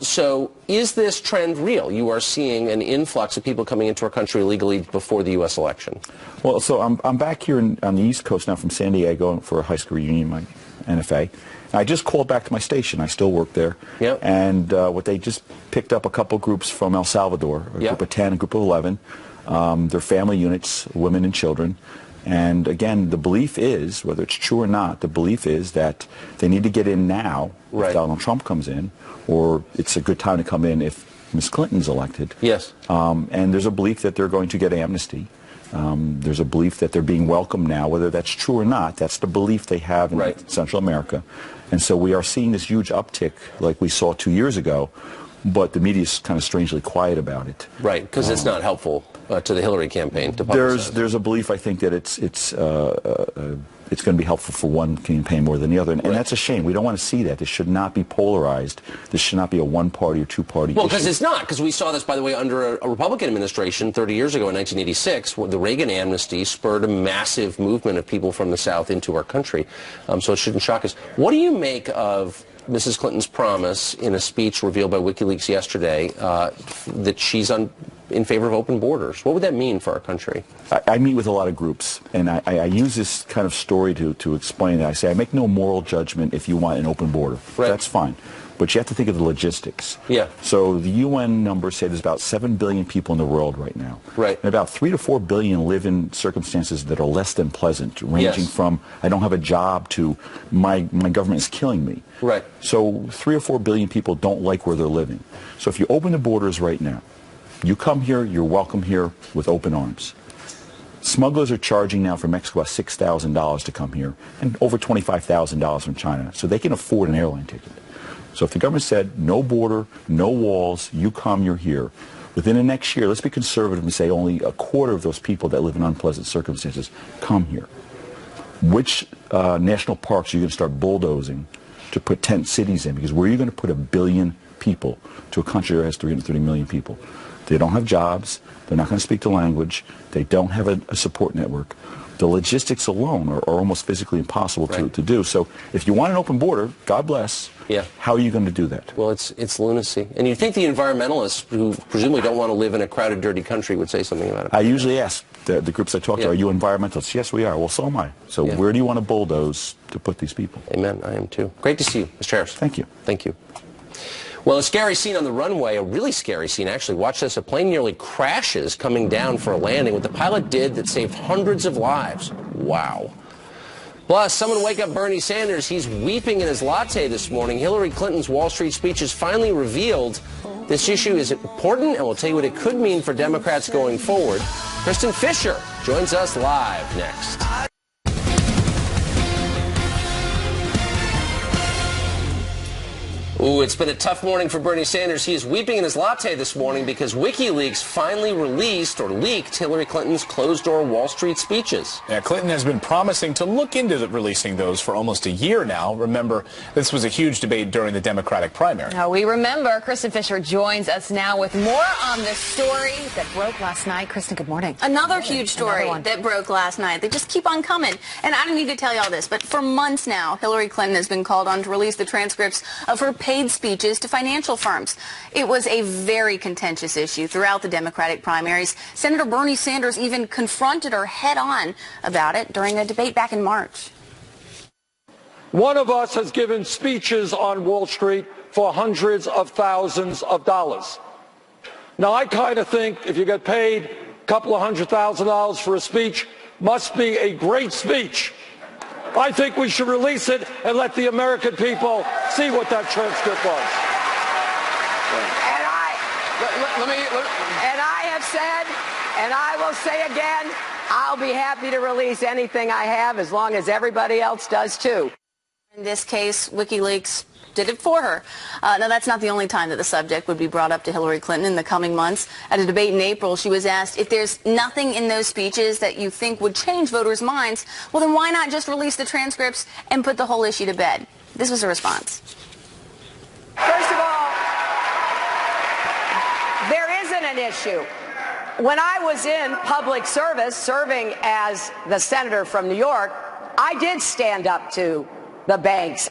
So is this trend real? You are seeing an influx of people coming into our country illegally before the U.S. election. Well, so I'm back here on the East Coast now from San Diego for a high school reunion, my NFA. I just called back to my station. I still work there. Yep. And what they just picked up a couple groups from El Salvador, a group of 10, a group of 11. They're family units, women and children. And again, the belief is, whether it's true or not, the belief is that they need to get in now if Donald Trump comes in, or it's a good time to come in if Ms. Clinton's elected. Yes. And there's a belief that they're going to get amnesty. There's a belief that they're being welcomed now. Whether that's true or not, that's the belief they have in Central America. And so we are seeing this huge uptick like we saw 2 years ago, but the media is kind of strangely quiet about it. Right, because it's not helpful to the Hillary campaign to publicize. There's a belief, I think, that it's going to be helpful for one campaign more than the other, and that's a shame. We don't want to see that. This should not be polarized. This should not be a one-party or two-party issue. Well, because it's not, because we saw this, by the way, under a Republican administration 30 years ago in 1986, where the Reagan amnesty spurred a massive movement of people from the South into our country, so it shouldn't shock us. What do you make of Mrs. Clinton's promise in a speech revealed by WikiLeaks yesterday that she's in favor of open borders? What would that mean for our country? I meet with a lot of groups, and I use this kind of story to explain that. I say I make no moral judgment if you want an open border. Right. That's fine. But you have to think of the logistics. Yeah. So the UN numbers say there's about 7 billion people in the world right now. Right. And about 3 to 4 billion live in circumstances that are less than pleasant, ranging from I don't have a job to my government is killing me. Right. So 3 or 4 billion people don't like where they're living. So if you open the borders right now, you come here, you're welcome here with open arms. Smugglers are charging now for Mexico $6,000 to come here and over $25,000 from China, so they can afford an airline ticket. So if the government said, no border, no walls, you come, you're here, within the next year, let's be conservative and say only a quarter of those people that live in unpleasant circumstances come here. Which national parks are you going to start bulldozing to put tent cities in? Because where are you going to put 1 billion people to a country that has 330 million people? They don't have jobs. They're not going to speak the language. They don't have a support network. The logistics alone are almost physically impossible to do. So if you want an open border, God bless, how are you going to do that? Well, it's lunacy. And you'd think the environmentalists, who presumably don't want to live in a crowded, dirty country, would say something about it. I usually ask the groups I talk to, are you environmentalists? Yes, we are. Well, so am I. So where do you want to bulldoze to put these people? Amen. I am too. Great to see you, Mr. Harris. Thank you. Thank you. Well, a scary scene on the runway, a really scary scene, actually. Watch this. A plane nearly crashes coming down for a landing. What the pilot did that saved hundreds of lives. Wow. Plus, someone wake up Bernie Sanders. He's weeping in his latte this morning. Hillary Clinton's Wall Street speech has finally revealed this issue is important, and we'll tell you what it could mean for Democrats going forward. Kristen Fisher joins us live next. Ooh, it's been a tough morning for Bernie Sanders. He is weeping in his latte this morning because WikiLeaks finally released or leaked Hillary Clinton's closed-door Wall Street speeches. Yeah, Clinton has been promising to look into releasing those for almost a year now. Remember, this was a huge debate during the Democratic primary. Now, we remember. Kristen Fisher joins us now with more on this story that broke last night. Kristen, good morning. Another huge story that broke last night. They just keep on coming. And I don't need to tell you all this, but for months now, Hillary Clinton has been called on to release the transcripts of her paid speeches to financial firms. It was a very contentious issue throughout the Democratic primaries. Senator Bernie Sanders even confronted her head-on about it during a debate back in March. One of us has given speeches on Wall Street for hundreds of thousands of dollars. Now, I kind of think if you get paid a couple of $100,000 for a speech, must be a great speech. I think we should release it and let the American people see what that transcript was. And I have said, and I will say again, I'll be happy to release anything I have as long as everybody else does too. In this case, WikiLeaks did it for her. Now, that's not the only time that the subject would be brought up to Hillary Clinton in the coming months. At a debate in April, she was asked, if there's nothing in those speeches that you think would change voters' minds, well, then why not just release the transcripts and put the whole issue to bed? This was her response. First of all, there isn't an issue. When I was in public service, serving as the senator from New York, I did stand up to the banks.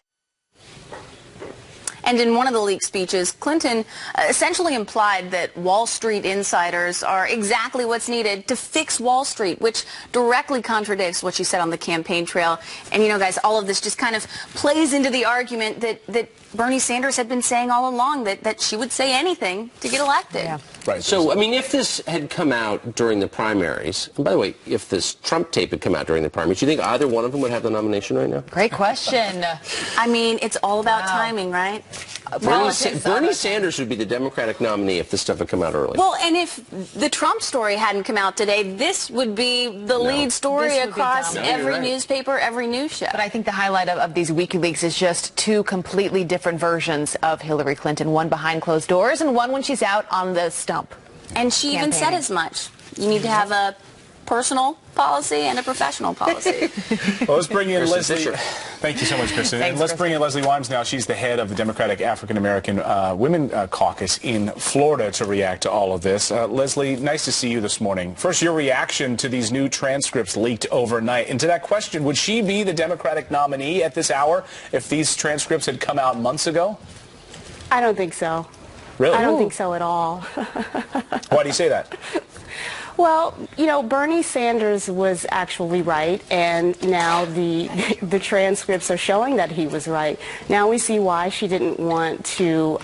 And in one of the leaked speeches, Clinton essentially implied that Wall Street insiders are exactly what's needed to fix Wall Street, which directly contradicts what she said on the campaign trail. And, you know, guys, all of this just kind of plays into the argument that Bernie Sanders had been saying all along, that she would say anything to get elected. Yeah. Right. So, I mean, if this had come out during the primaries, and by the way, if this Trump tape had come out during the primaries, do you think either one of them would have the nomination right now? Great question. I mean, it's all about timing, right? Bernie Sanders would be the Democratic nominee if this stuff had come out early. Well, and if the Trump story hadn't come out today, this would be the lead story across every newspaper, every news show. But I think the highlight of these WikiLeaks is just two completely different versions of Hillary Clinton, one behind closed doors and one when she's out on the stump. And she even said as much. You need to have a personal policy and a professional policy. Well, let's bring in Leslie. Fisher. Thank you so much, Kristen. Thanks, and let's bring in Leslie Wimes now. She's the head of the Democratic African American Women Caucus in Florida to react to all of this. Leslie, nice to see you this morning. First, your reaction to these new transcripts leaked overnight. And to that question, would she be the Democratic nominee at this hour if these transcripts had come out months ago? I don't think so. Really? I don't think so at all. Why do you say that? Well, you know, Bernie Sanders was actually right, and now the transcripts are showing that he was right. Now we see why she didn't want to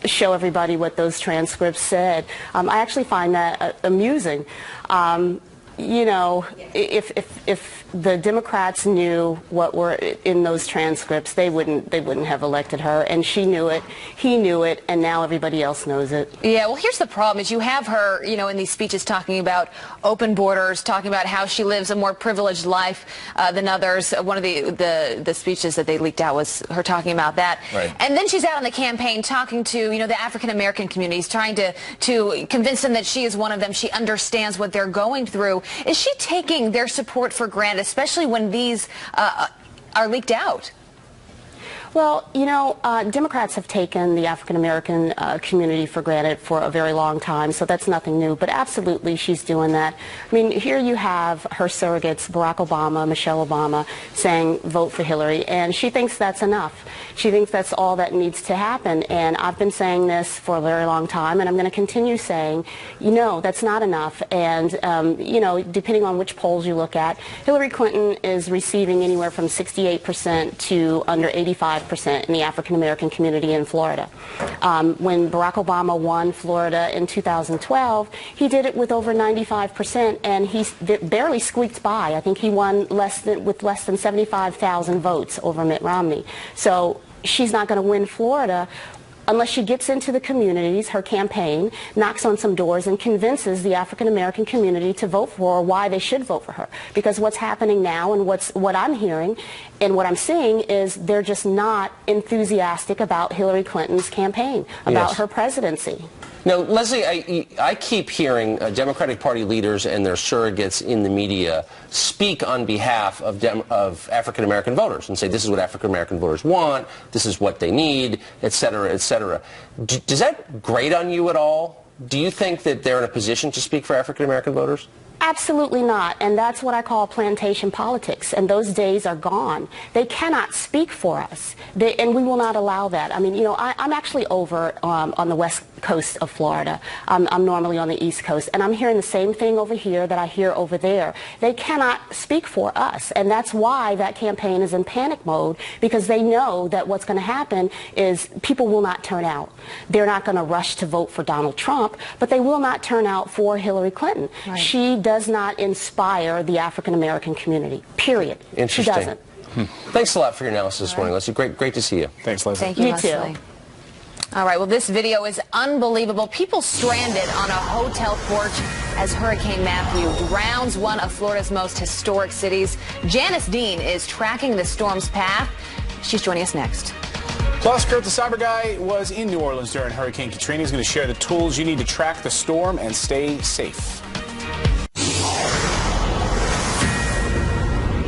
show everybody what those transcripts said. I actually find that amusing. You know, if the Democrats knew what were in those transcripts, they wouldn't have elected her, and she knew it, he knew it, and now everybody else knows it. Yeah, well, here's the problem is you have her, you know, in these speeches talking about open borders, talking about how she lives a more privileged life than others. One of the speeches that they leaked out was her talking about that. Right. And then she's out on the campaign talking to, you know, the African American communities, trying to convince them that she is one of them. She understands what they're going through. Is she taking their support for granted, especially when these are leaked out? Well, you know, Democrats have taken the African-American community for granted for a very long time, so that's nothing new. But absolutely, she's doing that. I mean, here you have her surrogates, Barack Obama, Michelle Obama, saying vote for Hillary, and she thinks that's enough. She thinks that's all that needs to happen. And I've been saying this for a very long time, and I'm going to continue saying, you know, that's not enough. And, you know, depending on which polls you look at, Hillary Clinton is receiving anywhere from 68% to under 85% in the African-American community in Florida. When Barack Obama won Florida in 2012, he did it with over 95%, and he barely squeaked by. I think he won with less than 75,000 votes over Mitt Romney. So she's not going to win Florida unless she gets into the communities, her campaign, knocks on some doors and convinces the African-American community to vote for her, why they should vote for her. Because what's happening now and what I'm hearing and what I'm seeing is they're just not enthusiastic about Hillary Clinton's campaign, about her presidency. Now, Leslie, I keep hearing Democratic Party leaders and their surrogates in the media speak on behalf of African-American voters and say this is what African-American voters want, this is what they need, et cetera, et cetera. Does that grate on you at all? Do you think that they're in a position to speak for African-American voters? Absolutely not, and that's what I call plantation politics, and those days are gone. They cannot speak for us, and we will not allow that. I mean, you know, I'm actually over on the west coast of Florida. I'm normally on the east coast, and I'm hearing the same thing over here that I hear over there. They cannot speak for us, and that's why that campaign is in panic mode, because they know that what's going to happen is people will not turn out. They're not going to rush to vote for Donald Trump, but they will not turn out for Hillary Clinton. Right. She does not inspire the African-American community, period. She doesn't. Thanks a lot for your analysis this morning, Leslie. Great to see you. Thanks, Leslie. Thank you, Leslie. Too. All right, well, this video is unbelievable. People stranded on a hotel porch as Hurricane Matthew drowns one of Florida's most historic cities. Janice Dean is tracking the storm's path. She's joining us next. Plus, Kurt, the cyber guy, was in New Orleans during Hurricane Katrina. He's going to share the tools you need to track the storm and stay safe.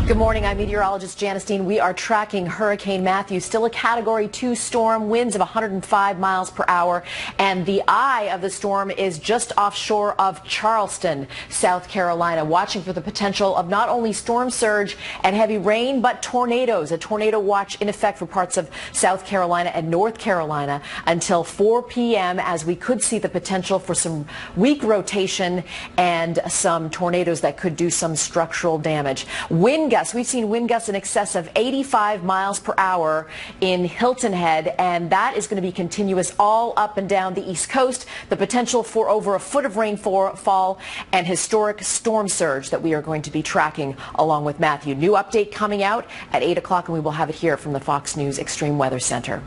Good morning. I'm meteorologist Janice Dean. We are tracking Hurricane Matthew, still a Category 2 storm, winds of 105 miles per hour, and the eye of the storm is just offshore of Charleston, South Carolina, watching for the potential of not only storm surge and heavy rain, but tornadoes. A tornado watch in effect for parts of South Carolina and North Carolina until 4 p.m. as we could see the potential for some weak rotation and some tornadoes that could do some structural damage. Wind gusts. We've seen wind gusts in excess of 85 miles per hour in Hilton Head, and that is going to be continuous all up and down the East Coast. The potential for over a foot of rainfall and historic storm surge that we are going to be tracking along with Matthew. New update coming out at 8 o'clock, and we will have it here from the Fox News Extreme Weather Center.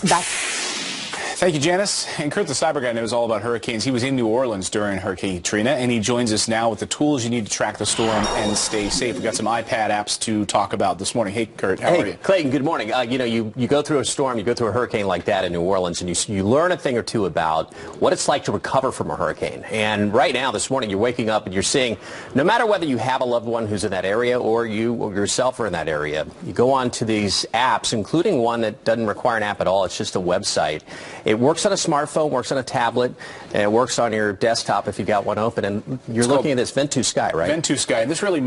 Back. Thank you, Janice. And Kurt, the cyber guy, knows all about hurricanes. He was in New Orleans during Hurricane Katrina, and he joins us now with the tools you need to track the storm and stay safe. We've got some iPad apps to talk about this morning. Hey, Kurt, how are you? Clayton, good morning. You know, you go through a storm, you go through a hurricane like that in New Orleans, and you learn a thing or two about what it's like to recover from a hurricane. And right now, this morning, you're waking up and you're seeing, no matter whether you have a loved one who's in that area or you or yourself are in that area, you go on to these apps, including one that doesn't require an app at all. It's just a website. It works on a smartphone, works on a tablet, and it works on your desktop if you got one open. And you're looking at this Ventu Sky, right? Ventu Sky. And this really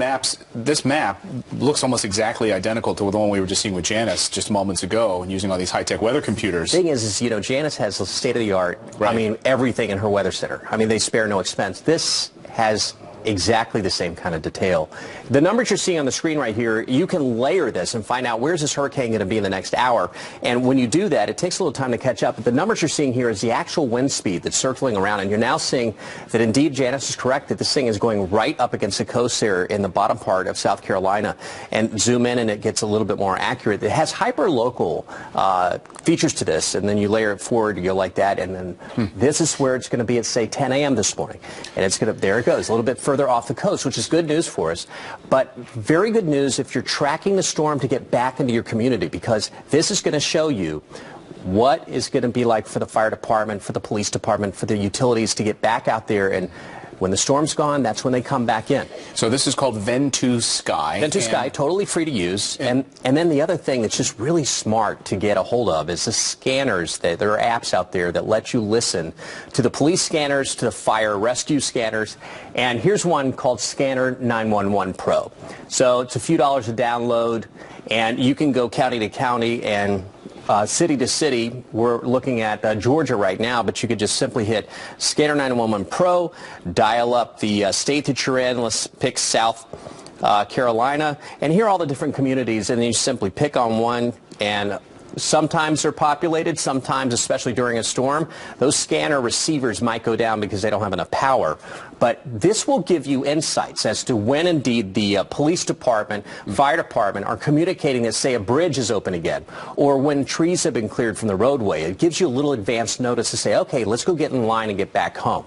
this map looks almost exactly identical to the one we were just seeing with Janice just moments ago, and using all these high-tech weather computers. The thing is, you know, Janice has the state-of-the-art, I mean, everything in her weather center. I mean, they spare no expense. This has exactly the same kind of detail. The numbers you're seeing on the screen right here, you can layer this and find out where's this hurricane going to be in the next hour. And when you do that, it takes a little time to catch up. But the numbers you're seeing here is the actual wind speed that's circling around. And you're now seeing that indeed Janice is correct, that this thing is going right up against the coast there in the bottom part of South Carolina. And zoom in and it gets a little bit more accurate. It has hyper-local features to this. And then you layer it forward, you go like that. And then this is where it's going to be at, say, 10 a.m. this morning. And it's going to, there it goes, a little bit further off the coast, which is good news for us. But very good news if you're tracking the storm to get back into your community, because this is going to show you what is going to be like for the fire department, for the police department, for the utilities to get back out there and When the storm's gone, that's when they come back in. So this is called Ventusky. Ventusky, totally free to use. And then the other thing that's just really smart to get a hold of is the scanners. There are apps out there that let you listen to the police scanners, to the fire rescue scanners. And here's one called Scanner 911 Pro. So it's a few dollars a download, and you can go county to county and city to city. We're looking at Georgia right now, but you could just simply hit Scanner 911 Pro, dial up the state that you're in. Let's pick South Carolina, and here are all the different communities, and then you simply pick on one, and sometimes they're populated, sometimes, especially during a storm, those scanner receivers might go down because they don't have enough power. But this will give you insights as to when indeed the police department, fire department are communicating that, say, a bridge is open again, or when trees have been cleared from the roadway. It gives you a little advance notice to say, okay, let's go get in line and get back home.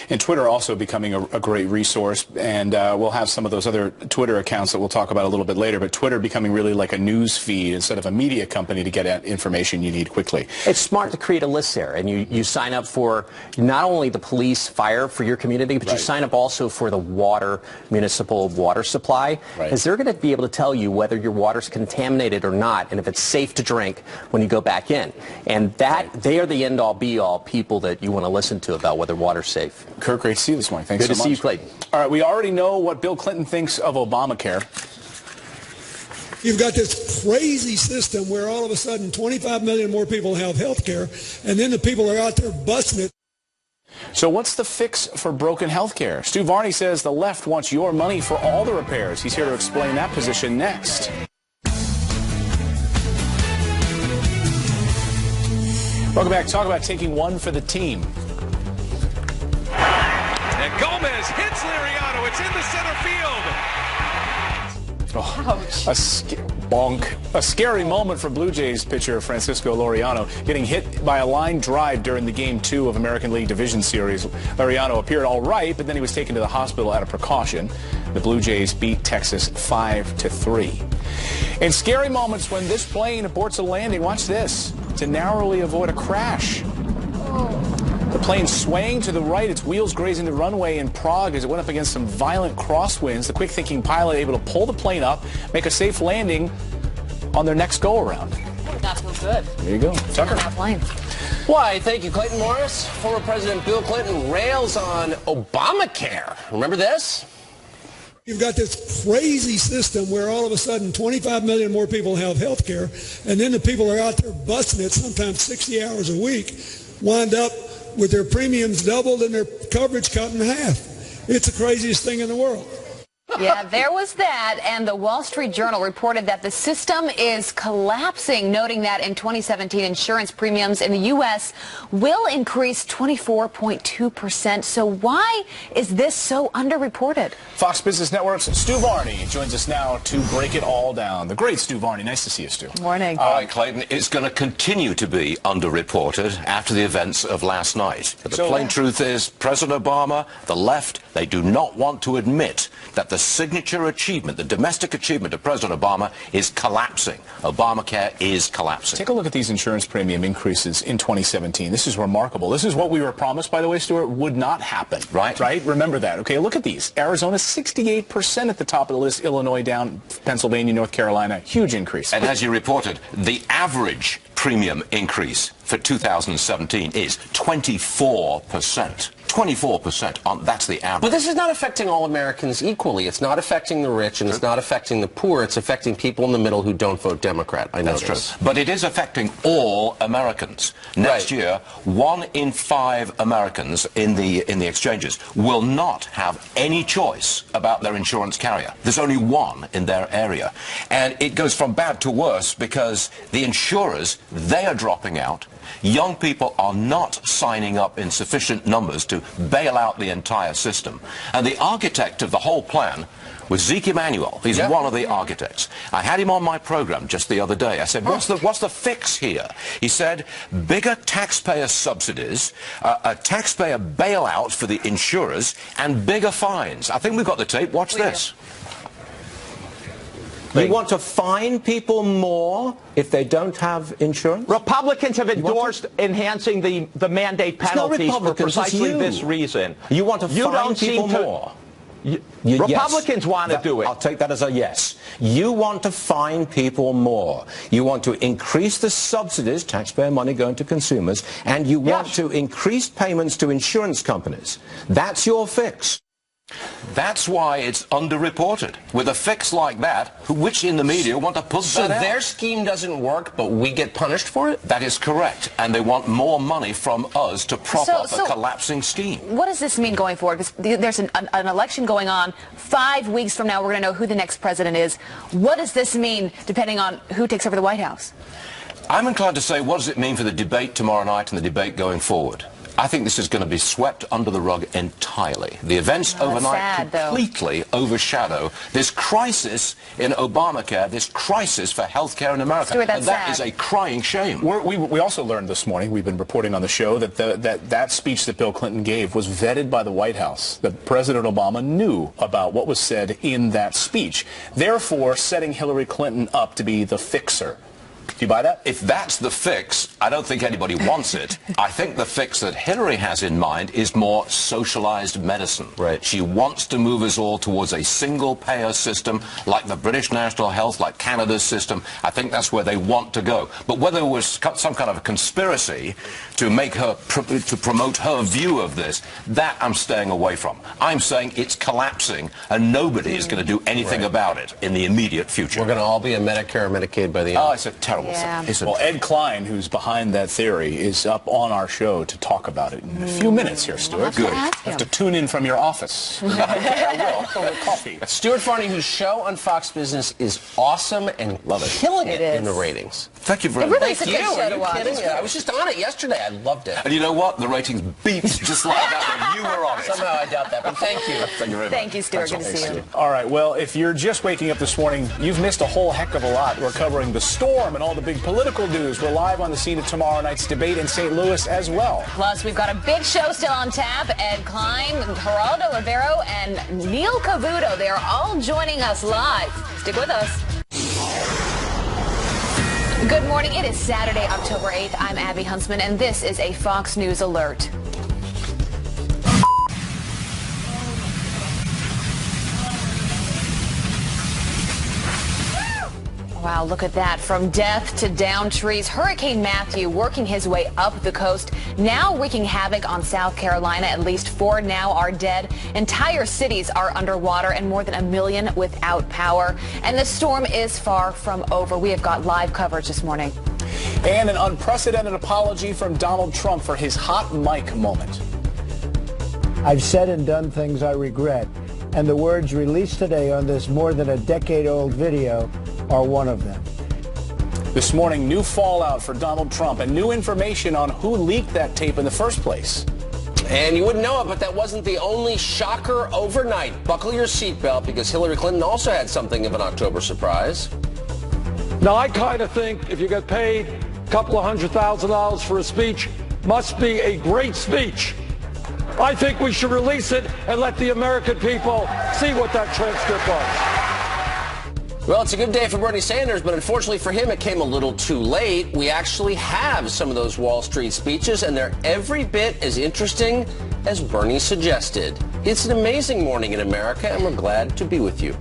And Twitter also becoming a great resource, and we'll have some of those other Twitter accounts that we'll talk about a little bit later, but Twitter becoming really like a news feed instead of a media company to get at information you need quickly. It's smart to create a list there, and you sign up for not only the police, fire for your community, but you sign up also for the water, municipal water supply, because they're going to be able to tell you whether your water's contaminated or not, and if it's safe to drink when you go back in. And that they are the end-all, be-all people that you want to listen to about whether water's safe. Kirk, great to see you this morning. Thanks so much. Good to see you, Clayton. All right, we already know what Bill Clinton thinks of Obamacare. You've got this crazy system where all of a sudden 25 million more people have health care, and then the people are out there busting it. So what's the fix for broken health care? Stu Varney says the left wants your money for all the repairs. He's here to explain that position next. Welcome back. Talk about taking one for the team. And Gomez hits Liriano. It's in the center field. Oh, a scary moment for Blue Jays pitcher Francisco Liriano, getting hit by a line drive during the Game 2 of American League Division Series. Liriano appeared all right, but then he was taken to the hospital out of precaution. The Blue Jays beat Texas 5-3. And scary moments when this plane aborts a landing. Watch this. To narrowly avoid a crash. The plane swaying to the right, its wheels grazing the runway in Prague as it went up against some violent crosswinds. The quick-thinking pilot able to pull the plane up, make a safe landing on their next go-around. That feels good. There you go. Tucker. Why, thank you, Clayton Morris. Former President Bill Clinton rails on Obamacare. Remember this? You've got this crazy system where all of a sudden 25 million more people have health care, and then the people are out there busting it sometimes 60 hours a week, wind up with their premiums doubled and their coverage cut in half. It's the craziest thing in the world. Yeah, there was that, and the Wall Street Journal reported that the system is collapsing, noting that in 2017 insurance premiums in the U.S. will increase 24.2%. So why is this so underreported? Fox Business Network's Stu Varney joins us now to break it all down. The great Stu Varney. Nice to see you, Stu. Morning. All right, Clayton, it's going to continue to be underreported after the events of last night. But the plain truth is, President Obama, the left, they do not want to admit that the signature achievement, the domestic achievement of President Obama is collapsing. Obamacare is collapsing. Take a look at these insurance premium increases in 2017. This is remarkable. This is what we were promised, by the way, Stuart, would not happen. Right. Right? Remember that. Okay, look at these. Arizona, 68% at the top of the list. Illinois down. Pennsylvania, North Carolina. Huge increase. And as you reported, the average premium increase for 2017 is 24%. 24%. That's the average. But this is not affecting all Americans equally. It's not affecting the rich, and it's not affecting the poor. It's affecting people in the middle who don't vote Democrat. I know That's true. But it is affecting all Americans. Next year, 1 in 5 Americans in the exchanges will not have any choice about their insurance carrier. There's only one in their area. And it goes from bad to worse because the insurers, they are dropping out. Young people are not signing up in sufficient numbers to bail out the entire system. And the architect of the whole plan was Zeke Emanuel. He's one of the architects. I had him on my program just the other day. I said, what's the fix here? He said, bigger taxpayer subsidies, a taxpayer bailout for the insurers, and bigger fines. I think we've got the tape. Watch this. You want to fine people more if they don't have insurance? Republicans have endorsed enhancing the mandate penalties for precisely this reason. You want to fine people more? Republicans want to do it. I'll take that as a yes. You want to fine people more. You want to increase the subsidies, taxpayer money going to consumers, and you want to increase payments to insurance companies. That's your fix. That's why it's underreported. With a fix like that, which in the media want to put that out. So their scheme doesn't work, but we get punished for it? That is correct. And they want more money from us to prop up a collapsing scheme. What does this mean going forward? Because there's an election going on. 5 weeks from now, we're going to know who the next president is. What does this mean, depending on who takes over the White House? I'm inclined to say, what does it mean for the debate tomorrow night and the debate going forward? I think this is going to be swept under the rug entirely. The events overnight completely overshadow this crisis in Obamacare, this crisis for health care in America. Stuart, and that is a crying shame. We also learned this morning, we've been reporting on the show, that that speech that Bill Clinton gave was vetted by the White House, that President Obama knew about what was said in that speech, therefore setting Hillary Clinton up to be the fixer. Do you buy that? If that's the fix, I don't think anybody wants it. I think the fix that Hillary has in mind is more socialized medicine. Right. She wants to move us all towards a single-payer system like the British National Health, like Canada's system. I think that's where they want to go. But whether it was some kind of a conspiracy to make her, to promote her view of this, that I'm staying away from. I'm saying it's collapsing and nobody is going to do anything about it in the immediate future. We're going to all be a Medicare or Medicaid by the end. Oh, it's a terrible Well, Ed Klein, who's behind that theory, is up on our show to talk about it in a few minutes here, Stuart. Good. You have to tune in from your office. I will. Over coffee. Stuart Varney, whose show on Fox Business is awesome and killing it in the ratings. Thank you very much. It really is a good show to watch. Kidding? I was just on it yesterday. I loved it. And you know what? The ratings beeped just like that when you were on it. Somehow I doubt that, but thank you. Thank you very much. Thank you, Stuart. Good to see you. All right, well, if you're just waking up this morning, you've missed a whole heck of a lot. We're covering the storm and all the big political news. We're live on the scene of tomorrow night's debate in St. Louis as well. Plus, we've got a big show still on tap. Ed Klein, Geraldo Rivero, and Neil Cavuto. They are all joining us live. Stick with us. Good morning. It is Saturday, October 8th. I'm Abby Huntsman, and this is a Fox News alert. Wow, look at that. From death to downed trees, Hurricane Matthew working his way up the coast, now wreaking havoc on South Carolina. At least 4 now are dead. Entire cities are underwater and more than 1 million without power. And the storm is far from over. We have got live coverage this morning. And an unprecedented apology from Donald Trump for his hot mic moment. I've said and done things I regret, and the words released today on this more than a decade-old video are one of them. This morning, new fallout for Donald Trump and new information on who leaked that tape in the first place. And you wouldn't know it, but that wasn't the only shocker overnight. Buckle your seatbelt because Hillary Clinton also had something of an October surprise. Now, I kind of think if you get paid a couple of $100,000 for a speech, must be a great speech. I think we should release it and let the American people see what that transcript was. Well, it's a good day for Bernie Sanders, but unfortunately for him, it came a little too late. We actually have some of those Wall Street speeches, and they're every bit as interesting as Bernie suggested. It's an amazing morning in America, and we're glad to be with you.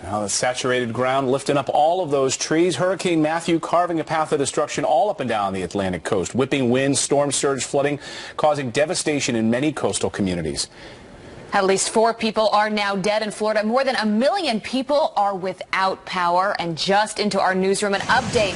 Now the saturated ground lifting up all of those trees. Hurricane Matthew carving a path of destruction all up and down the Atlantic coast. Whipping winds, storm surge, flooding, causing devastation in many coastal communities. At least 4 people are now dead in Florida. More than 1 million people are without power. And just into our newsroom, an update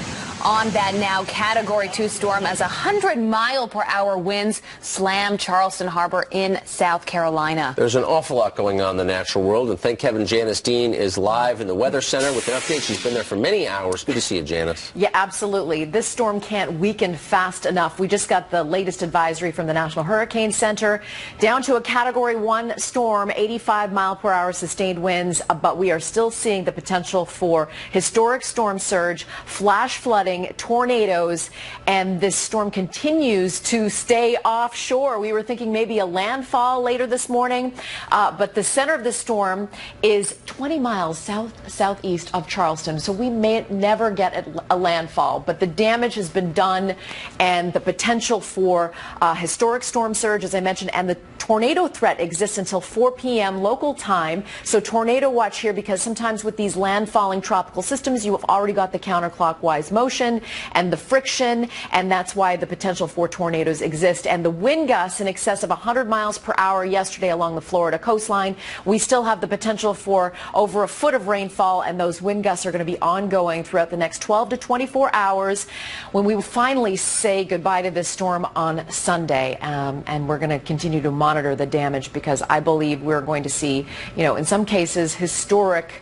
on that now. Category 2 storm as 100-mile-per-hour winds slam Charleston Harbor in South Carolina. There's an awful lot going on in the natural world, and thank Kevin Janice Dean is live in the Weather Center with an update. She's been there for many hours. Good to see you, Janice. Yeah, absolutely. This storm can't weaken fast enough. We just got the latest advisory from the National Hurricane Center. Down to a Category 1 storm, 85-mile-per-hour sustained winds, but we are still seeing the potential for historic storm surge, flash flooding, tornadoes, and this storm continues to stay offshore. We were thinking maybe a landfall later this morning, but the center of the storm is 20 miles southeast of Charleston, so we may never get a landfall, but the damage has been done, and the potential for historic storm surge, as I mentioned, and the tornado threat exists until 4 p.m. local time. So tornado watch here, because sometimes with these landfalling tropical systems, you have already got the counterclockwise motion and the friction, and that's why the potential for tornadoes exist. And the wind gusts in excess of 100 miles per hour yesterday along the Florida coastline. We still have the potential for over a foot of rainfall, and those wind gusts are going to be ongoing throughout the next 12 to 24 hours when we will finally say goodbye to this storm on Sunday. And we're going to continue to monitor the damage, because I believe we're going to see, in some cases, historic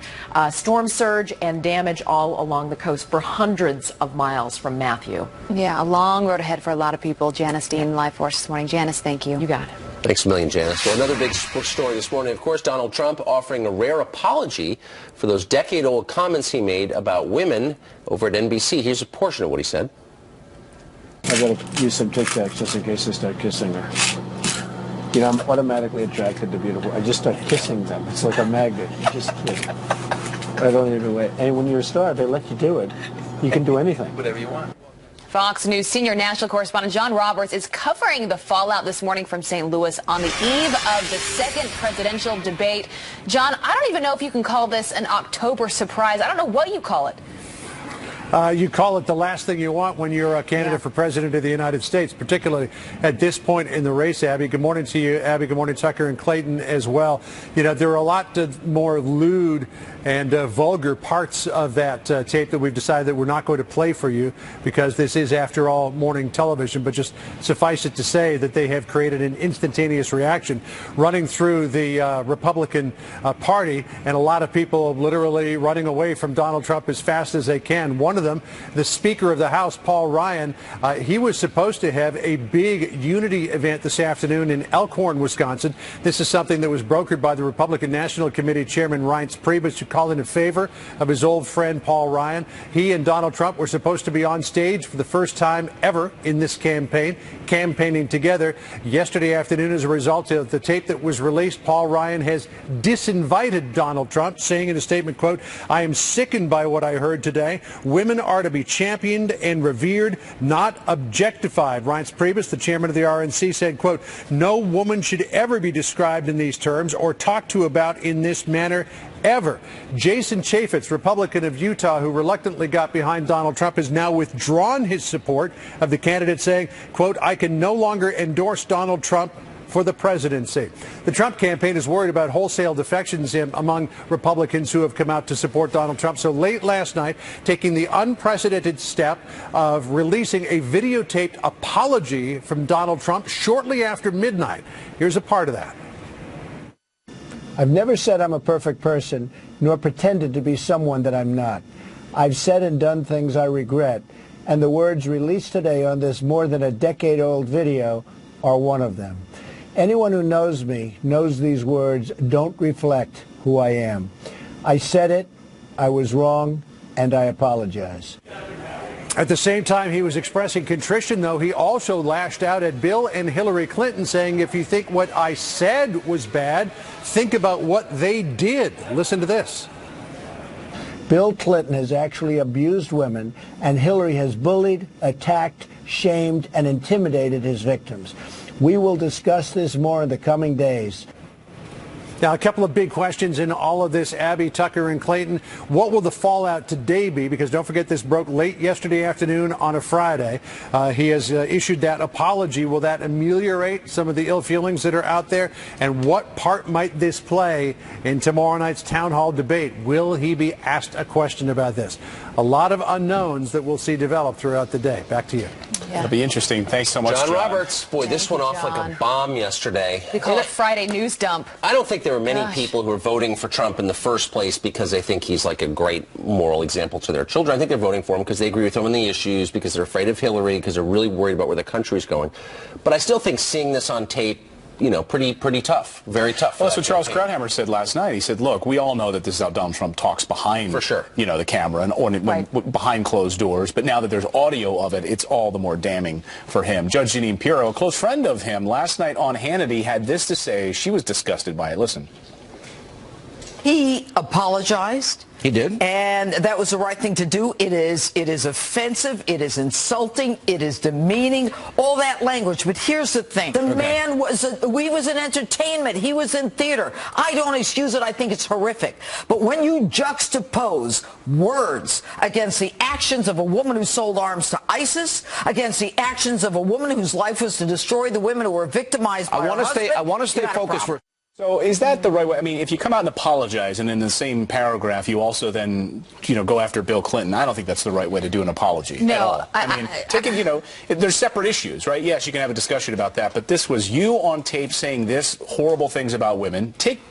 storm surge and damage all along the coast for hundreds of miles from Matthew. Yeah, a long road ahead for a lot of people. Janice Dean, live for us this morning. Janice, thank you. You got it. Thanks a million, Janice. Well, another big story this morning, of course, Donald Trump offering a rare apology for those decade-old comments he made about women over at NBC. Here's a portion of what he said. I gotta use some Tic Tacs just in case I start kissing her. I'm automatically attracted to beautiful. I just start kissing them. It's like a magnet. I don't even wait. And when you're a star, they let you do it. You can do anything. Whatever you want. Fox News senior national correspondent John Roberts is covering the fallout this morning from St. Louis on the eve of the second presidential debate. John, I don't even know if you can call this an October surprise. I don't know what you call it. You call it the last thing you want when you're a candidate for president of the United States, particularly at this point in the race, Abby. Good morning to you, Abby. Good morning, Tucker and Clayton as well. There are a lot more lewd and vulgar parts of that tape that we've decided that we're not going to play for you, because this is, after all, morning television. But just suffice it to say that they have created an instantaneous reaction running through the Republican Party, and a lot of people literally running away from Donald Trump as fast as they can. One of them, the Speaker of the House, Paul Ryan, he was supposed to have a big unity event this afternoon in Elkhorn, Wisconsin. This is something that was brokered by the Republican National Committee Chairman Reince Priebus, who called in favor of his old friend Paul Ryan. He and Donald Trump were supposed to be on stage for the first time ever in this campaign, campaigning together. Yesterday afternoon, as a result of the tape that was released, Paul Ryan has disinvited Donald Trump, saying in a statement, quote, "I am sickened by what I heard today. Women are to be championed and revered, not objectified." Reince Priebus, the chairman of the RNC, said, quote, "No woman should ever be described in these terms or talked to about in this manner, ever." Jason Chaffetz, Republican of Utah, who reluctantly got behind Donald Trump, has now withdrawn his support of the candidate, saying, quote, "I can no longer endorse Donald Trump for the presidency." The Trump campaign is worried about wholesale defections among Republicans who have come out to support Donald Trump. So late last night, taking the unprecedented step of releasing a videotaped apology from Donald Trump shortly after midnight. Here's a part of that. I've never said I'm a perfect person, nor pretended to be someone that I'm not. I've said and done things I regret, and the words released today on this more than a decade-old video are one of them. Anyone who knows me knows these words don't reflect who I am. I said it, I was wrong, and I apologize. At the same time he was expressing contrition, though, he also lashed out at Bill and Hillary Clinton, saying, if you think what I said was bad, think about what they did. Listen to this. Bill Clinton has actually abused women, and Hillary has bullied, attacked, shamed, and intimidated his victims. We will discuss this more in the coming days. Now, a couple of big questions in all of this, Abby, Tucker, and Clayton. What will the fallout today be? Because don't forget, this broke late yesterday afternoon on a Friday. He has issued that apology. Will that ameliorate some of the ill feelings that are out there? And what part might this play in tomorrow night's town hall debate? Will he be asked a question about this? A lot of unknowns that we'll see develop throughout the day. Back to you. Yeah. It'll be interesting. Thanks so much, John Roberts. Boy, this went off like a bomb yesterday. We call it Friday news dump. I don't think there were many people who are voting for Trump in the first place because they think he's like a great moral example to their children. I think they're voting for him because they agree with him on the issues, because they're afraid of Hillary, because they're really worried about where the country's going. But I still think seeing this on tape, you know, pretty tough, very tough. Well, that's what Charles Krauthammer said last night. He said, look, we all know that this is how Donald Trump talks behind, for sure, you know, the camera and when behind closed doors. But now that there's audio of it, it's all the more damning for him. Judge Jeanine Pirro, a close friend of him, last night on Hannity had this to say. She was disgusted by it. Listen. He apologized. He did. And that was the right thing to do. It is offensive. It is insulting. It is demeaning. All that language. But here's the thing. The man was in entertainment. He was in theater. I don't excuse it. I think it's horrific. But when you juxtapose words against the actions of a woman who sold arms to ISIS, against the actions of a woman whose life was to destroy the women who were victimized by her husband, I want to stay focused for. So is that the right way? I mean, if you come out and apologize, and in the same paragraph you also then, you know, go after Bill Clinton, I don't think that's the right way to do an apology at all. I mean, taking, you know, there's separate issues, right? Yes, you can have a discussion about that, but this was you on tape saying this horrible things about women. Take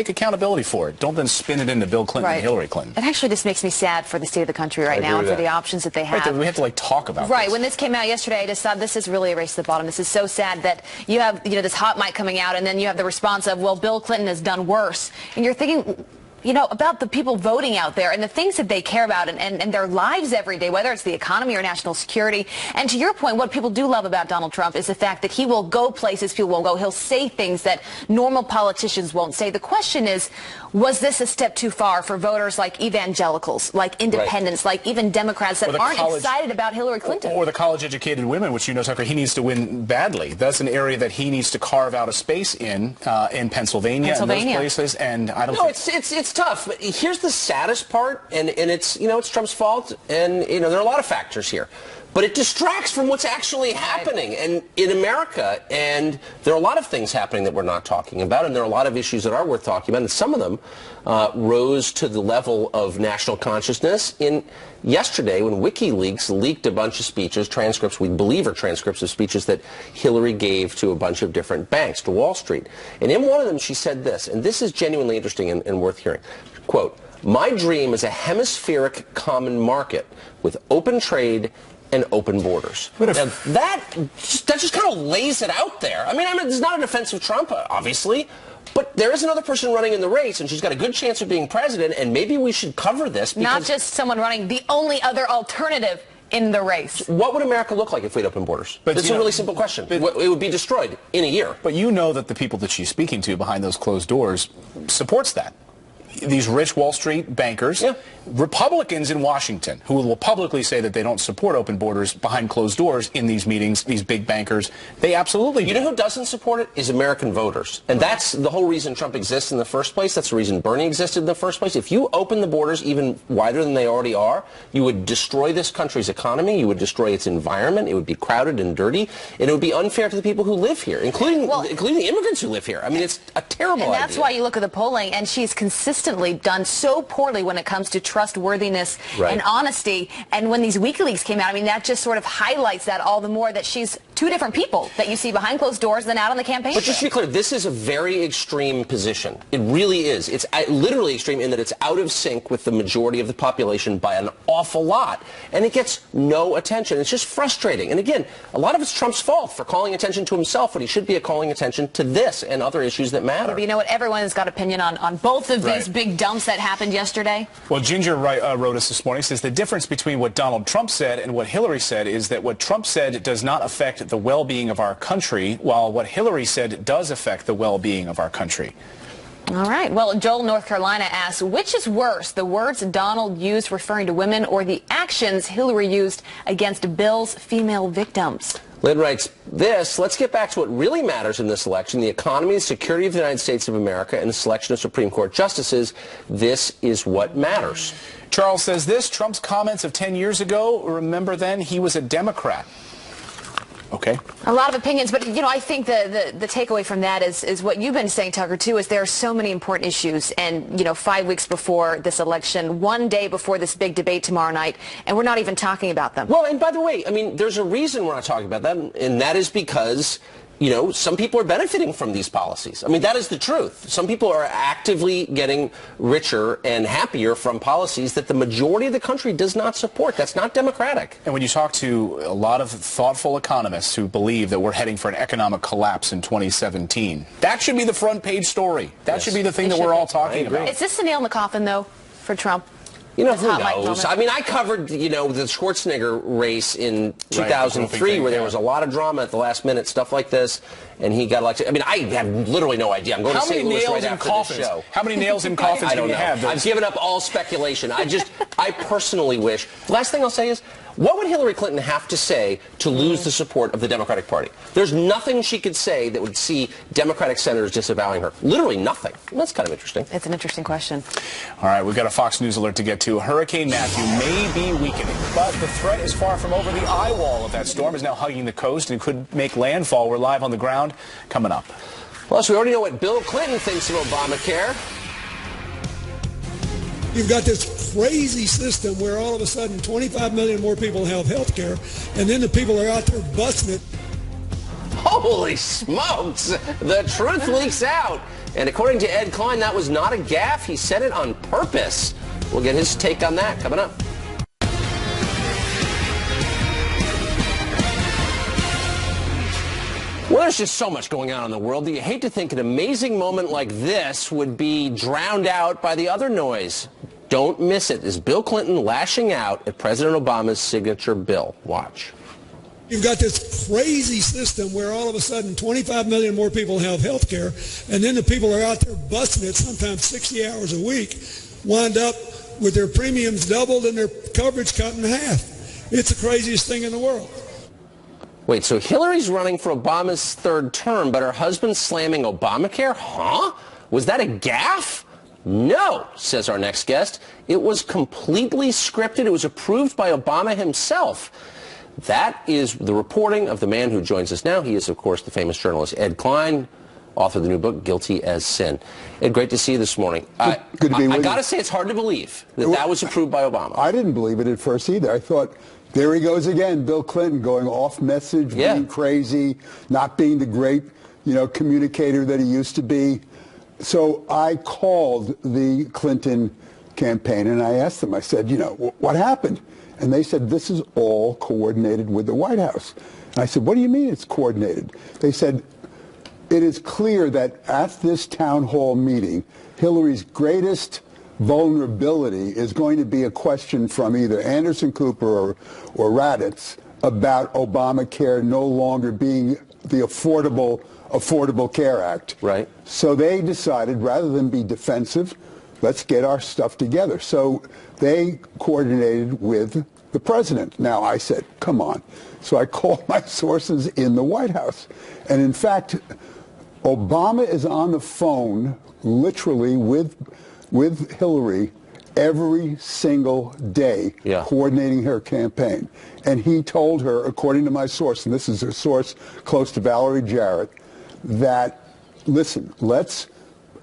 accountability for it. Don't then spin it into Bill Clinton and Hillary Clinton. It actually just makes me sad for the state of the country right now and for the options that they have. Right, we have to like talk about this. When this came out yesterday, I just thought this is really a race to the bottom. This is so sad that you have, you know, this hot mic coming out, and then you have the response of, well, Bill Clinton has done worse. And you're thinking, you know, about the people voting out there and the things that they care about and their lives every day, whether it's the economy or national security. And to your point, what people do love about Donald Trump is the fact that he will go places people won't go. He'll say things that normal politicians won't say. The question is, was this a step too far for voters like evangelicals, like independents, like even Democrats that aren't excited about Hillary Clinton? Or the college-educated women, which, you know, Tucker, he needs to win badly. That's an area that he needs to carve out a space in Pennsylvania and those places. And I don't think... It's tough. But here's the saddest part, and it's, you know, it's Trump's fault, and, you know, there are a lot of factors here. But it distracts from what's actually happening and in America. And there are a lot of things happening that we're not talking about, and there are a lot of issues that are worth talking about. And some of them rose to the level of national consciousness yesterday when WikiLeaks leaked a bunch of speeches, transcripts, we believe are transcripts of speeches that Hillary gave to a bunch of different banks, to Wall Street. And in one of them she said this, and this is genuinely interesting and worth hearing. Quote, "My dream is a hemispheric common market with open trade and open borders." Now, that just kind of lays it out there. I mean, it's not an offense of Trump, obviously, but there is another person running in the race, and she's got a good chance of being president, and maybe we should cover this. Because not just someone running, the only other alternative in the race. What would America look like if we had open borders? It's a really simple question. It would be destroyed in a year. But you know that the people that she's speaking to behind those closed doors supports that. These rich Wall Street bankers, Republicans in Washington, who will publicly say that they don't support open borders behind closed doors in these meetings, these big bankers, they absolutely do. You know who doesn't support it? Is American voters. And that's the whole reason Trump exists in the first place. That's the reason Bernie existed in the first place. If you open the borders even wider than they already are, you would destroy this country's economy, you would destroy its environment, it would be crowded and dirty, and it would be unfair to the people who live here, including the immigrants who live here. I mean, it's a terrible idea. And that's why you look at the polling, and she's consistently done so poorly when it comes to trustworthiness and honesty. And when these WikiLeaks came out, I mean, that just sort of highlights that all the more, that she's two different people that you see behind closed doors than out on the campaign. But just to be clear, this is a very extreme position. It really is. It's literally extreme in that it's out of sync with the majority of the population by an awful lot. And it gets no attention. It's just frustrating. And again, a lot of it's Trump's fault for calling attention to himself, but he should be calling attention to this and other issues that matter. But you know what? Everyone has got opinion on both of these big dumps that happened yesterday. Well, Ginger wrote us this morning, says the difference between what Donald Trump said and what Hillary said is that what Trump said does not affect the well-being of our country, while what Hillary said does affect the well-being of our country. All right. Well, Joel, North Carolina asks, which is worse, the words Donald used referring to women or the actions Hillary used against Bill's female victims? Lynn writes this: let's get back to what really matters in this election, the economy, the security of the United States of America, and the selection of Supreme Court justices. This is what matters. Charles says this: Trump's comments of 10 years ago, remember then he was a Democrat. Okay. A lot of opinions, but, you know, I think the takeaway from that is what you've been saying, Tucker, too, is there are so many important issues. And, you know, 5 weeks before this election, 1 day before this big debate tomorrow night, and we're not even talking about them. Well, and by the way, I mean, there's a reason we're not talking about that, and that is because, you know, some people are benefiting from these policies. I mean, that is the truth. Some people are actively getting richer and happier from policies that the majority of the country does not support. That's not democratic. And when you talk to a lot of thoughtful economists who believe that we're heading for an economic collapse in 2017, that should be the front page story. That should be the thing that we're all talking about. Is this the nail in the coffin, though, for Trump? You know, who knows? I mean, I covered, you know, the Schwarzenegger race in 2003 where there was a lot of drama at the last minute, stuff like this, and he got elected. I mean, I have literally no idea. I'm going to St. Louis right after this show. How many nails in coffins do you have? I've given up all speculation. I personally wish. The last thing I'll say is, what would Hillary Clinton have to say to lose the support of the Democratic Party? There's nothing she could say that would see Democratic senators disavowing her. Literally nothing. That's kind of interesting. It's an interesting question. All right, we've got a Fox News alert to get to. Hurricane Matthew may be weakening, but the threat is far from over. The eye wall of that storm is now hugging the coast and could make landfall. We're live on the ground. Coming up. Plus, we already know what Bill Clinton thinks of Obamacare. You've got this crazy system where all of a sudden 25 million more people have health care, and then the people are out there busting it. Holy smokes! The truth leaks out. And according to Ed Klein, that was not a gaffe. He said it on purpose. We'll get his take on that coming up. Well, there's just so much going on in the world that you hate to think an amazing moment like this would be drowned out by the other noise. Don't miss it. Is Bill Clinton lashing out at President Obama's signature bill? Watch. You've got this crazy system where all of a sudden 25 million more people have health care, and then the people are out there busting it sometimes 60 hours a week, wind up with their premiums doubled and their coverage cut in half. It's the craziest thing in the world. Wait, so Hillary's running for Obama's third term, but her husband's slamming Obamacare? Huh? Was that a gaffe? No, says our next guest. It was completely scripted. It was approved by Obama himself. That is the reporting of the man who joins us now. He is, of course, the famous journalist Ed Klein, author of the new book, Guilty as Sin. Ed, great to see you this morning. Good to be with you. I got to say, it's hard to believe that that was approved by Obama. I didn't believe it at first either. I thought, there he goes again, Bill Clinton going off message, being crazy, not being the great, communicator that he used to be. So I called the Clinton campaign and I asked them, I said, what happened? And they said, this is all coordinated with the White House. And I said, what do you mean it's coordinated? They said, it is clear that at this town hall meeting, Hillary's greatest vulnerability is going to be a question from either Anderson Cooper or Raddatz about Obamacare no longer being the Affordable Care Act. Right. So they decided, rather than be defensive, let's get our stuff together. So they coordinated with the president. Now, I said, come on. So I called my sources in the White House. And in fact, Obama is on the phone literally with Hillary every single day, coordinating her campaign. And he told her, according to my source, and this is a source close to Valerie Jarrett, that, listen, let's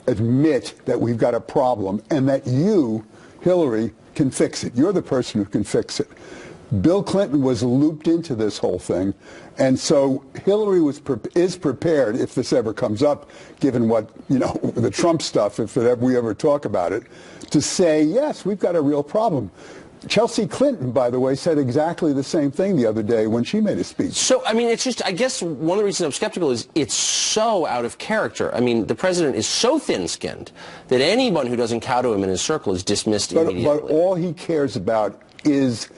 admit that we've got a problem and that you, Hillary, can fix it. You're the person who can fix it. Bill Clinton was looped into this whole thing, and so Hillary is prepared, if this ever comes up, given what, the Trump stuff, if we ever talk about it, to say, yes, we've got a real problem. Chelsea Clinton, by the way, said exactly the same thing the other day when she made a speech. So, I mean, it's just, I guess one of the reasons I'm skeptical is it's so out of character. I mean, the president is so thin-skinned that anyone who doesn't cow to him in his circle is dismissed immediately. But all he cares about is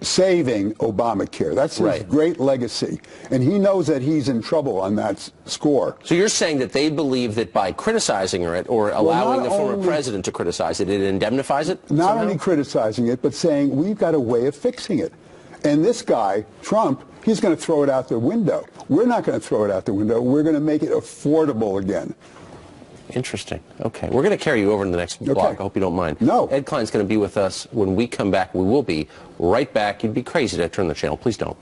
saving Obamacare. That's his great legacy. And he knows that he's in trouble on that score. So you're saying that they believe that by criticizing it or allowing the former president to criticize it, it indemnifies it? Not only criticizing it, but saying we've got a way of fixing it. And this guy, Trump, he's going to throw it out the window. We're not going to throw it out the window. We're going to make it affordable again. Interesting. Okay. We're going to carry you over to the next block. I hope you don't mind. No. Ed Klein's going to be with us when we come back. We will be right back. You'd be crazy to turn the channel. Please don't.